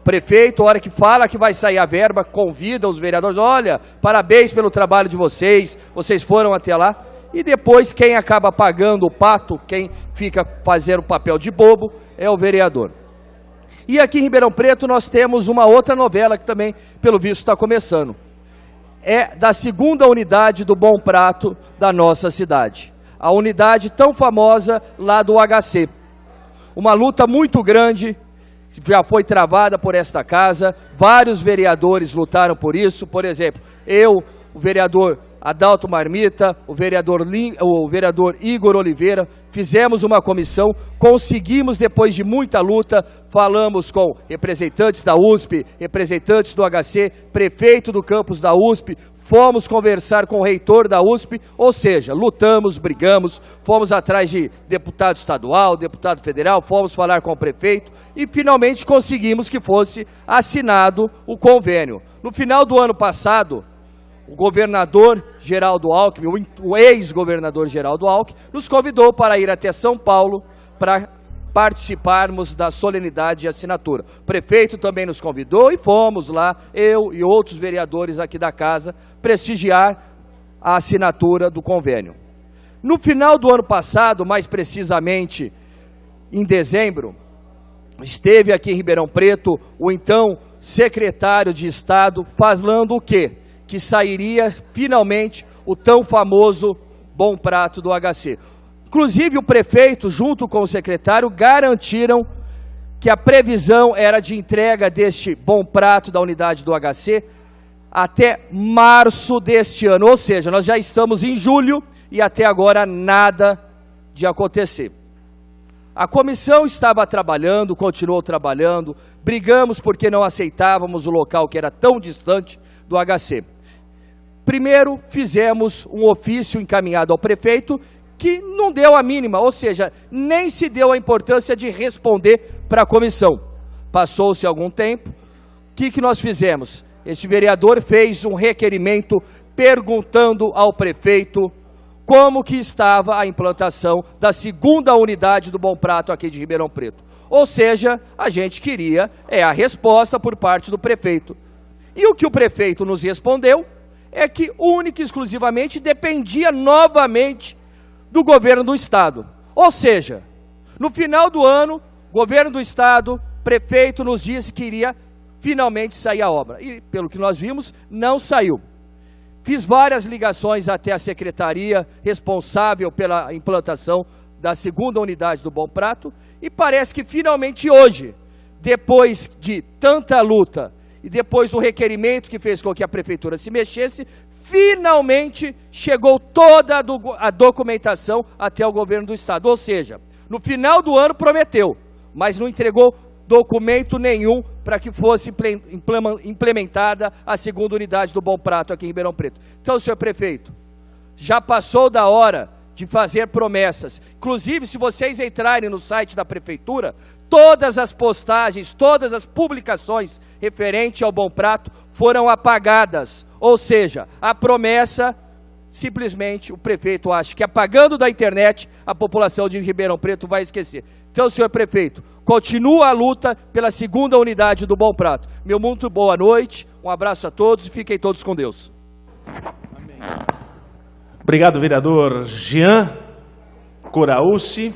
Prefeito, a hora que fala que vai sair a verba, convida os vereadores, olha, parabéns pelo trabalho de vocês foram até lá, e depois quem acaba pagando o pato, quem fica fazendo o papel de bobo, é o vereador. E aqui em Ribeirão Preto nós temos uma outra novela que também, pelo visto, está começando. É da segunda unidade do Bom Prato da nossa cidade. A unidade tão famosa lá do HC. Uma luta muito grande, já foi travada por esta casa, vários vereadores lutaram por isso, por exemplo, eu, o vereador Adalto Marmita, o vereador Igor Oliveira, fizemos uma comissão, conseguimos depois de muita luta, falamos com representantes da USP, representantes do HC, prefeito do campus da USP, fomos conversar com o reitor da USP, ou seja, lutamos, brigamos, fomos atrás de deputado estadual, deputado federal, fomos falar com o prefeito e finalmente conseguimos que fosse assinado o convênio. No final do ano passado, o governador Geraldo Alckmin, o ex-governador Geraldo Alckmin, nos convidou para ir até São Paulo para participarmos da solenidade de assinatura. O prefeito também nos convidou e fomos lá, eu e outros vereadores aqui da casa, prestigiar a assinatura do convênio. No final do ano passado, mais precisamente em dezembro, esteve aqui em Ribeirão Preto o então secretário de Estado falando o quê? Que sairia finalmente o tão famoso Bom Prato do HC. Inclusive o prefeito, junto com o secretário, garantiram que a previsão era de entrega deste Bom Prato da unidade do HC até março deste ano. Ou seja, nós já estamos em julho e até agora nada de acontecer. A comissão estava trabalhando, continuou trabalhando, brigamos porque não aceitávamos o local que era tão distante do HC. Primeiro, fizemos um ofício encaminhado ao prefeito que não deu a mínima, ou seja, nem se deu a importância de responder para a comissão. Passou-se algum tempo, o que nós fizemos? Este vereador fez um requerimento perguntando ao prefeito como que estava a implantação da segunda unidade do Bom Prato aqui de Ribeirão Preto. Ou seja, a gente queria a resposta por parte do prefeito. E o que o prefeito nos respondeu é que única e exclusivamente dependia novamente do governo do Estado. Ou seja, no final do ano, governo do Estado, prefeito nos disse que iria finalmente sair a obra. E, pelo que nós vimos, não saiu. Fiz várias ligações até a secretaria responsável pela implantação da segunda unidade do Bom Prato e parece que finalmente hoje, depois de tanta luta, e depois do requerimento que fez com que a prefeitura se mexesse, finalmente chegou toda a documentação até o governo do Estado. Ou seja, no final do ano prometeu, mas não entregou documento nenhum para que fosse implementada a segunda unidade do Bom Prato aqui em Ribeirão Preto. Então, senhor prefeito, já passou da hora de fazer promessas. Inclusive, se vocês entrarem no site da prefeitura, todas as postagens, todas as publicações referentes ao Bom Prato foram apagadas. Ou seja, a promessa, simplesmente o prefeito acha que apagando da internet, a população de Ribeirão Preto vai esquecer. Então, senhor prefeito, continua a luta pela segunda unidade do Bom Prato. Meu muito boa noite, um abraço a todos e fiquem todos com Deus. Obrigado, vereador Jean Coraúci.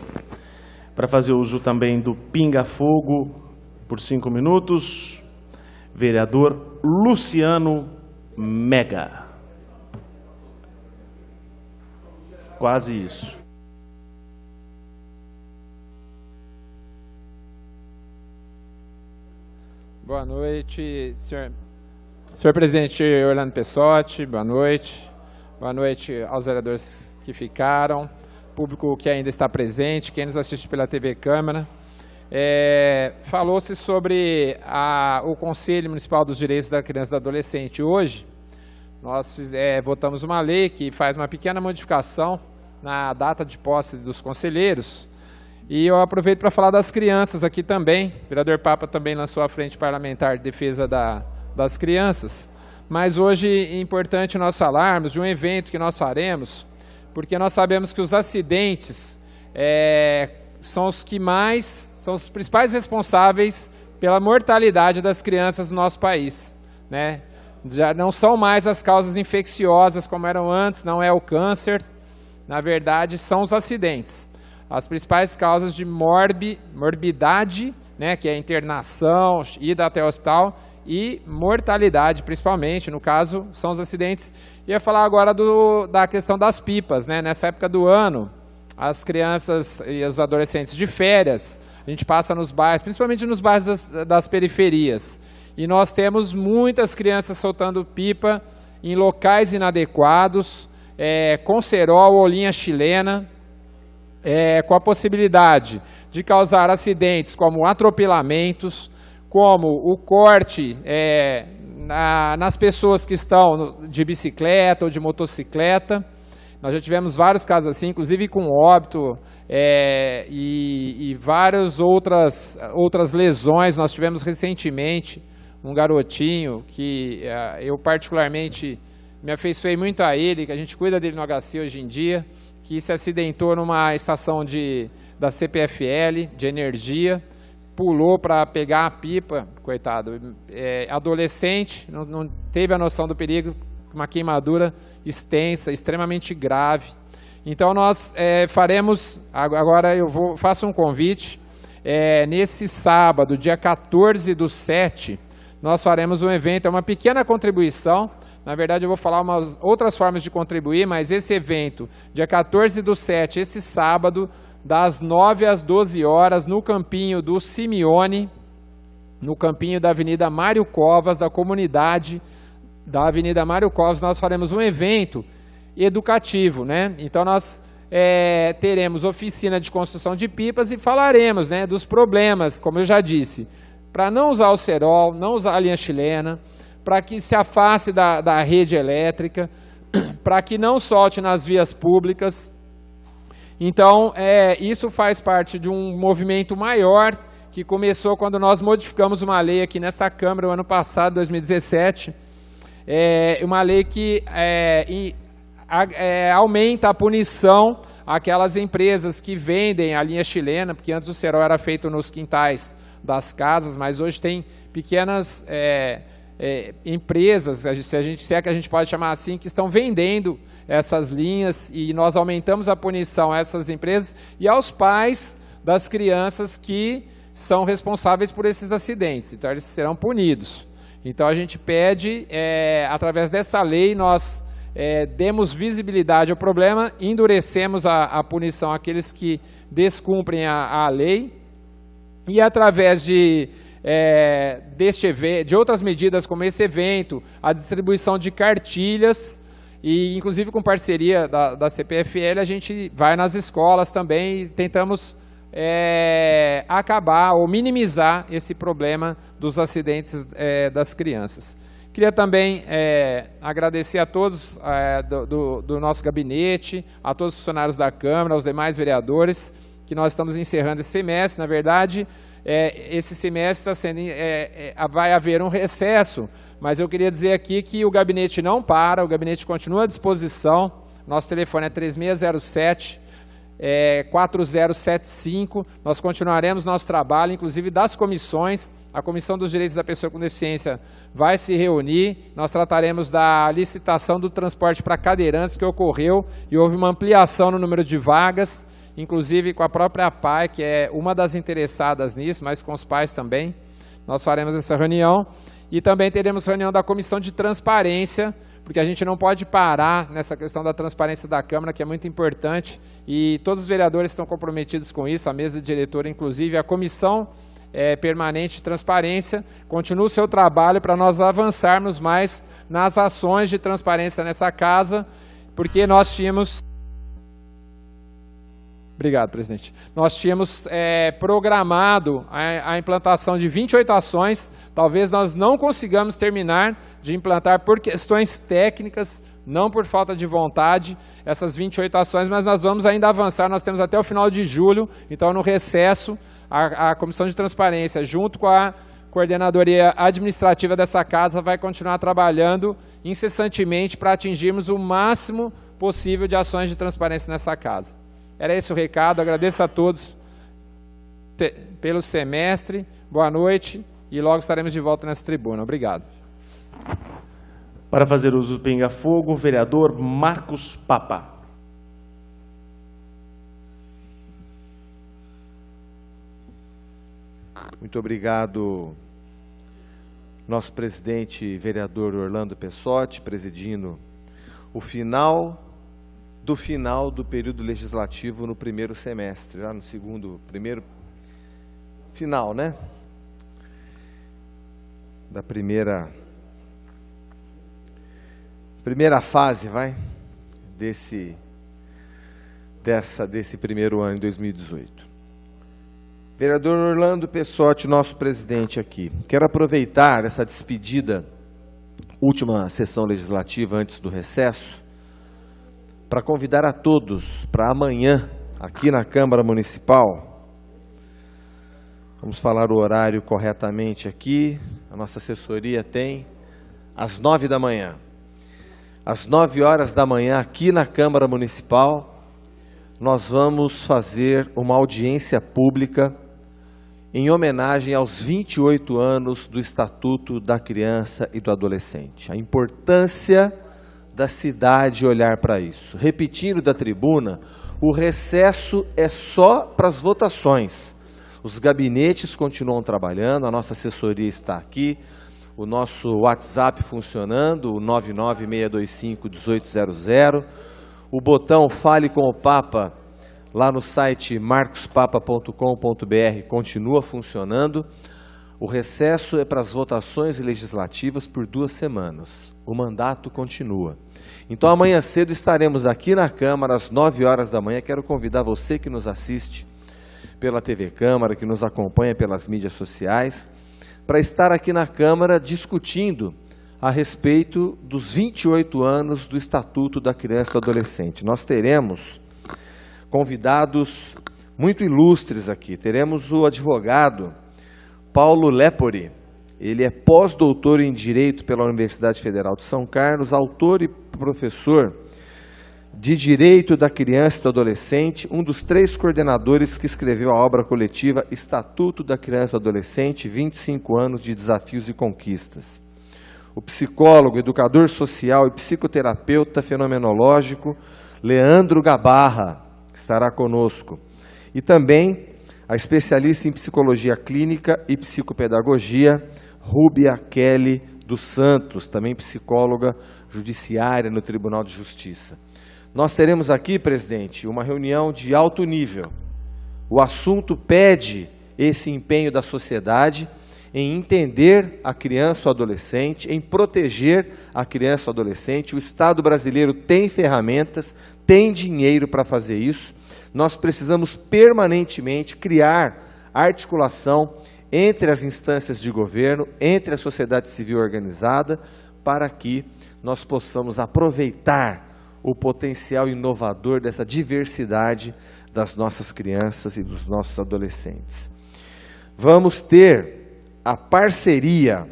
Para fazer uso também do pinga-fogo por 5 minutos, vereador Luciano Mega. Quase isso. Boa noite, senhor presidente Orlando Pessotti, boa noite. Boa noite aos vereadores que ficaram, público que ainda está presente, quem nos assiste pela TV Câmara. Falou-se sobre o Conselho Municipal dos Direitos da Criança e do Adolescente. Hoje, nós votamos uma lei que faz uma pequena modificação na data de posse dos conselheiros. E eu aproveito para falar das crianças aqui também. O vereador Papa também lançou a Frente Parlamentar de Defesa das Crianças. Mas hoje é importante nós falarmos de um evento que nós faremos, porque nós sabemos que os acidentes são os principais responsáveis pela mortalidade das crianças no nosso país, né? Já não são mais as causas infecciosas como eram antes, não é o câncer, na verdade são os acidentes. as principais causas de morbidade, né, que é internação, ida até o hospital, e mortalidade, principalmente, no caso, são os acidentes. Ia falar agora da questão das pipas, né? Nessa época do ano, as crianças e os adolescentes de férias, a gente passa nos bairros, principalmente nos bairros das periferias, e nós temos muitas crianças soltando pipa em locais inadequados, com cerol ou linha chilena, com a possibilidade de causar acidentes como atropelamentos, como o corte nas pessoas que estão de bicicleta ou de motocicleta. Nós já tivemos vários casos assim, inclusive com óbito e várias outras lesões. Nós tivemos recentemente um garotinho que eu particularmente me afeiçoei muito a ele, que a gente cuida dele no HC hoje em dia, que se acidentou numa estação da CPFL, de energia, pulou para pegar a pipa, coitado, adolescente, não teve a noção do perigo, uma queimadura extensa, extremamente grave. Então nós faremos, agora faço um convite, nesse sábado, dia 14/7, nós faremos um evento, é uma pequena contribuição. Na verdade, eu vou falar umas outras formas de contribuir, mas esse evento, dia 14/7, esse sábado, das 9 às 12 horas, no campinho do Simeone, no campinho da Avenida Mário Covas, da comunidade da Avenida Mário Covas, nós faremos um evento educativo, né? Então, nós teremos oficina de construção de pipas e falaremos, né, dos problemas, como eu já disse, para não usar o cerol, não usar a linha chilena, para que se afaste da rede elétrica, para que não solte nas vias públicas. Então, isso faz parte de um movimento maior que começou quando nós modificamos uma lei aqui nessa Câmara, no ano passado, 2017, uma lei que aumenta a punição àquelas empresas que vendem a linha chilena, porque antes o cerol era feito nos quintais das casas, mas hoje tem pequenas empresas, se é que a gente pode chamar assim, que estão vendendo essas linhas, e nós aumentamos a punição a essas empresas e aos pais das crianças que são responsáveis por esses acidentes. Então, eles serão punidos. Então, a gente pede, através dessa lei, nós demos visibilidade ao problema, endurecemos a punição àqueles que descumprem a lei, e através de outras medidas como esse evento, a distribuição de cartilhas, e inclusive com parceria da CPFL, a gente vai nas escolas também e tentamos acabar ou minimizar esse problema dos acidentes das crianças. Queria também agradecer a todos do nosso gabinete, a todos os funcionários da Câmara, aos demais vereadores, que nós estamos encerrando esse semestre. Na verdade, esse semestre vai haver um recesso, mas eu queria dizer aqui que o gabinete não para, o gabinete continua à disposição. Nosso telefone é 3607-4075. Nós continuaremos nosso trabalho, inclusive das comissões. A Comissão dos Direitos da Pessoa com Deficiência vai se reunir. Nós trataremos da licitação do transporte para cadeirantes que ocorreu e houve uma ampliação no número de vagas, inclusive com a própria PAI, que é uma das interessadas nisso, mas com os pais também. Nós faremos essa reunião. E também teremos reunião da Comissão de Transparência, porque a gente não pode parar nessa questão da transparência da Câmara, que é muito importante, e todos os vereadores estão comprometidos com isso, a mesa diretora, inclusive, a Comissão Permanente de Transparência continua o seu trabalho para nós avançarmos mais nas ações de transparência nessa casa, porque nós tínhamos... Obrigado, presidente. Nós tínhamos programado a implantação de 28 ações. Talvez nós não consigamos terminar de implantar por questões técnicas, não por falta de vontade, essas 28 ações, mas nós vamos ainda avançar. Nós temos até o final de julho, então no recesso, a Comissão de Transparência, junto com a coordenadoria administrativa dessa casa, vai continuar trabalhando incessantemente para atingirmos o máximo possível de ações de transparência nessa casa. Era esse o recado, agradeço a todos pelo semestre, boa noite e logo estaremos de volta nessa tribuna. Obrigado. Para fazer uso do pinga-fogo, o vereador Marcos Papa. Muito obrigado, nosso presidente, vereador Orlando Pessotti, presidindo o final do período legislativo no primeiro semestre, já no primeiro final, né? Da primeira fase, desse primeiro ano, em 2018. Vereador Orlando Pessotti, nosso presidente aqui. Quero aproveitar essa despedida, última sessão legislativa antes do recesso, para convidar a todos para amanhã, aqui na Câmara Municipal. Vamos falar o horário corretamente aqui. A nossa assessoria tem às 9 da manhã. Às 9 horas da manhã, aqui na Câmara Municipal, nós vamos fazer uma audiência pública em homenagem aos 28 anos do Estatuto da Criança e do Adolescente. A importância da cidade olhar para isso. Repetindo da tribuna, o recesso é só para as votações. Os gabinetes continuam trabalhando, a nossa assessoria está aqui, o nosso WhatsApp funcionando, o 996251800, o botão Fale com o Papa, lá no site marcospapa.com.br, continua funcionando. O recesso é para as votações legislativas por 2 semanas. O mandato continua. Então, amanhã cedo estaremos aqui na Câmara, às 9 horas da manhã. Quero convidar você que nos assiste pela TV Câmara, que nos acompanha pelas mídias sociais, para estar aqui na Câmara discutindo a respeito dos 28 anos do Estatuto da Criança e do Adolescente. Nós teremos convidados muito ilustres aqui. Teremos o advogado Paulo Lepori. Ele é pós-doutor em Direito pela Universidade Federal de São Carlos, autor e professor de Direito da Criança e do Adolescente, um dos 3 coordenadores que escreveu a obra coletiva Estatuto da Criança e do Adolescente, 25 anos de desafios e conquistas. O psicólogo, educador social e psicoterapeuta fenomenológico Leandro Gabarra estará conosco. E também a especialista em psicologia clínica e psicopedagogia, Rúbia Kelly dos Santos, também psicóloga judiciária no Tribunal de Justiça. Nós teremos aqui, presidente, uma reunião de alto nível. O assunto pede esse empenho da sociedade em entender a criança ou adolescente, em proteger a criança ou adolescente. O Estado brasileiro tem ferramentas, tem dinheiro para fazer isso. Nós precisamos permanentemente criar articulação entre as instâncias de governo, entre a sociedade civil organizada, para que nós possamos aproveitar o potencial inovador dessa diversidade das nossas crianças e dos nossos adolescentes. Vamos ter a parceria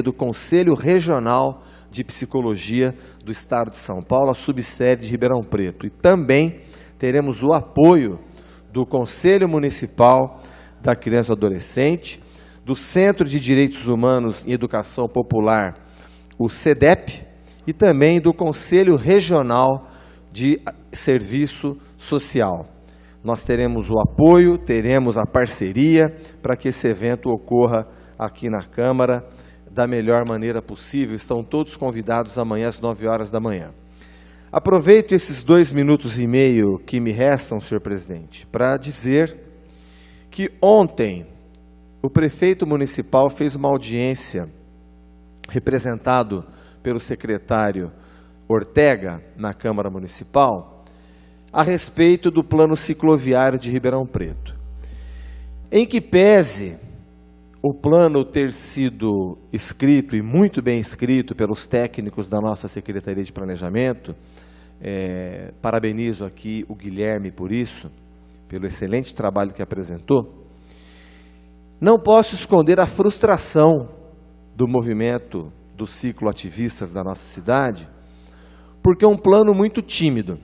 do Conselho Regional de Psicologia do Estado de São Paulo, a subsede de Ribeirão Preto. E também teremos o apoio do Conselho Municipal da Criança e Adolescente, do Centro de Direitos Humanos e Educação Popular, o CEDEP, e também do Conselho Regional de Serviço Social. Nós teremos o apoio, teremos a parceria para que esse evento ocorra aqui na Câmara da melhor maneira possível. Estão todos convidados amanhã às 9 horas da manhã. Aproveito esses 2 minutos e meio que me restam, senhor presidente, para dizer que ontem o prefeito municipal fez uma audiência, representado pelo secretário Ortega, na Câmara Municipal, a respeito do plano cicloviário de Ribeirão Preto. Em que pese o plano ter sido escrito, e muito bem escrito, pelos técnicos da nossa Secretaria de Planejamento, parabenizo aqui o Guilherme por isso, pelo excelente trabalho que apresentou, não posso esconder a frustração do movimento dos cicloativistas da nossa cidade, porque é um plano muito tímido.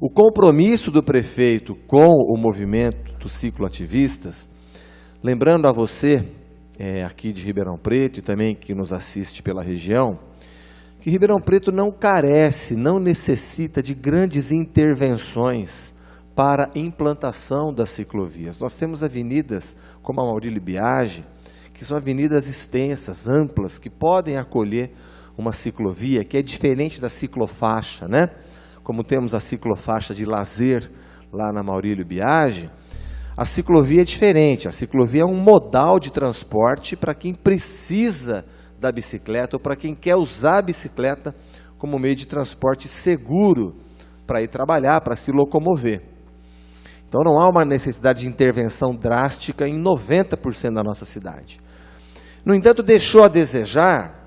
O compromisso do prefeito com o movimento dos cicloativistas, lembrando a você, aqui de Ribeirão Preto e também que nos assiste pela região, que Ribeirão Preto não carece, não necessita de grandes intervenções para a implantação das ciclovias. Nós temos avenidas como a Maurílio Biagi, que são avenidas extensas, amplas, que podem acolher uma ciclovia, que é diferente da ciclofaixa, né? Como temos a ciclofaixa de lazer lá na Maurílio Biagi, a ciclovia é diferente. A ciclovia é um modal de transporte para quem precisa da bicicleta ou para quem quer usar a bicicleta como meio de transporte seguro para ir trabalhar, para se locomover. Então não há uma necessidade de intervenção drástica em 90% da nossa cidade. No entanto, deixou a desejar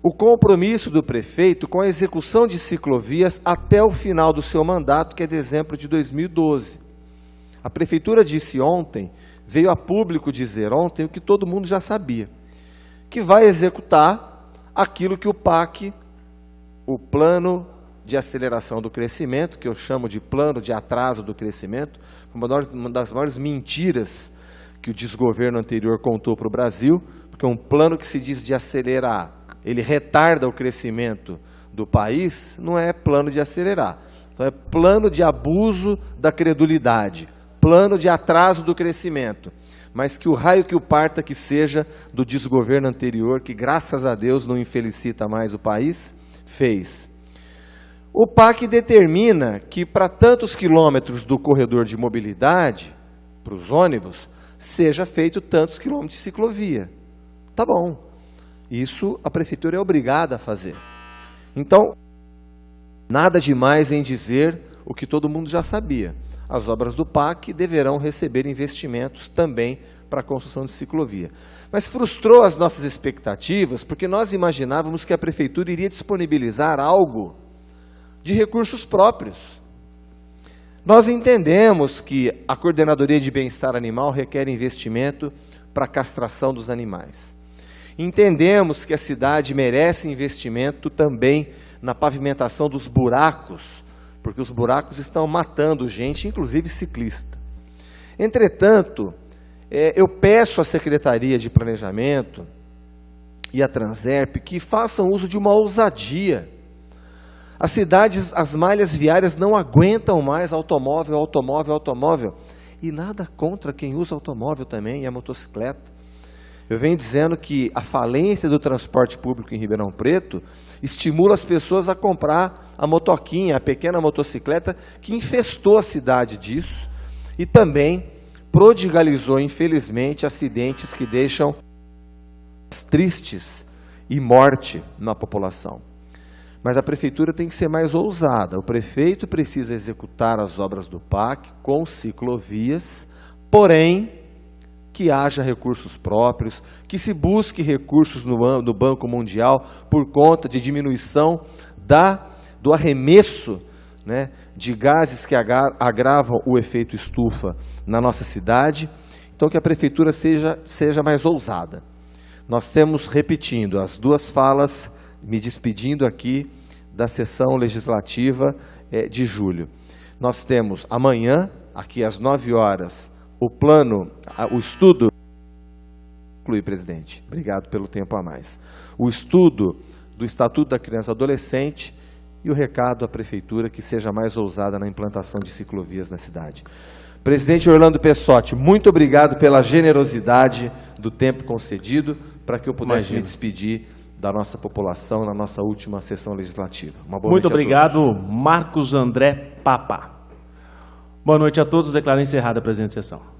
o compromisso do prefeito com a execução de ciclovias até o final do seu mandato, que é dezembro de 2012. A prefeitura disse ontem, veio a público dizer ontem o que todo mundo já sabia, que vai executar aquilo que o PAC, o Plano de Aceleração do Crescimento, que eu chamo de Plano de Atraso do Crescimento, uma das maiores mentiras que o desgoverno anterior contou para o Brasil, porque um plano que se diz de acelerar, ele retarda o crescimento do país, não é plano de acelerar. Então é plano de abuso da credulidade, plano de atraso do crescimento. Mas que o raio que o parta que seja do desgoverno anterior, que graças a Deus não infelicita mais o país, fez. O PAC determina que para tantos quilômetros do corredor de mobilidade, para os ônibus, seja feito tantos quilômetros de ciclovia. Tá bom. Isso a prefeitura é obrigada a fazer. Então, nada demais em dizer o que todo mundo já sabia. As obras do PAC deverão receber investimentos também para a construção de ciclovia. Mas frustrou as nossas expectativas, porque nós imaginávamos que a prefeitura iria disponibilizar algo de recursos próprios. Nós entendemos que a Coordenadoria de Bem-Estar Animal requer investimento para a castração dos animais. Entendemos que a cidade merece investimento também na pavimentação dos buracos, porque os buracos estão matando gente, inclusive ciclista. Entretanto, eu peço à Secretaria de Planejamento e à Transerp que façam uso de uma ousadia. As cidades, as malhas viárias não aguentam mais automóvel. E nada contra quem usa automóvel também e a motocicleta. Eu venho dizendo que a falência do transporte público em Ribeirão Preto estimula as pessoas a comprar a motoquinha, a pequena motocicleta, que infestou a cidade disso e também prodigalizou, infelizmente, acidentes que deixam tristes e morte na população. Mas a prefeitura tem que ser mais ousada. O prefeito precisa executar as obras do PAC com ciclovias, porém que haja recursos próprios, que se busque recursos no Banco Mundial por conta de diminuição do arremesso, né, de gases que agravam o efeito estufa na nossa cidade. Então que a prefeitura seja mais ousada. Nós temos, repetindo, as duas falas, me despedindo aqui da sessão legislativa de julho. Nós temos amanhã, aqui às 9 horas, o estudo, conclui, presidente, obrigado pelo tempo a mais, o estudo do Estatuto da Criança e Adolescente e o recado à prefeitura que seja mais ousada na implantação de ciclovias na cidade. Presidente Orlando Pessotti, muito obrigado pela generosidade do tempo concedido para que eu pudesse me despedir da nossa população na nossa última sessão legislativa. Uma boa muito noite a todos. obrigado, Marcos André Papa. Boa noite a todos, declaro encerrada a presente sessão.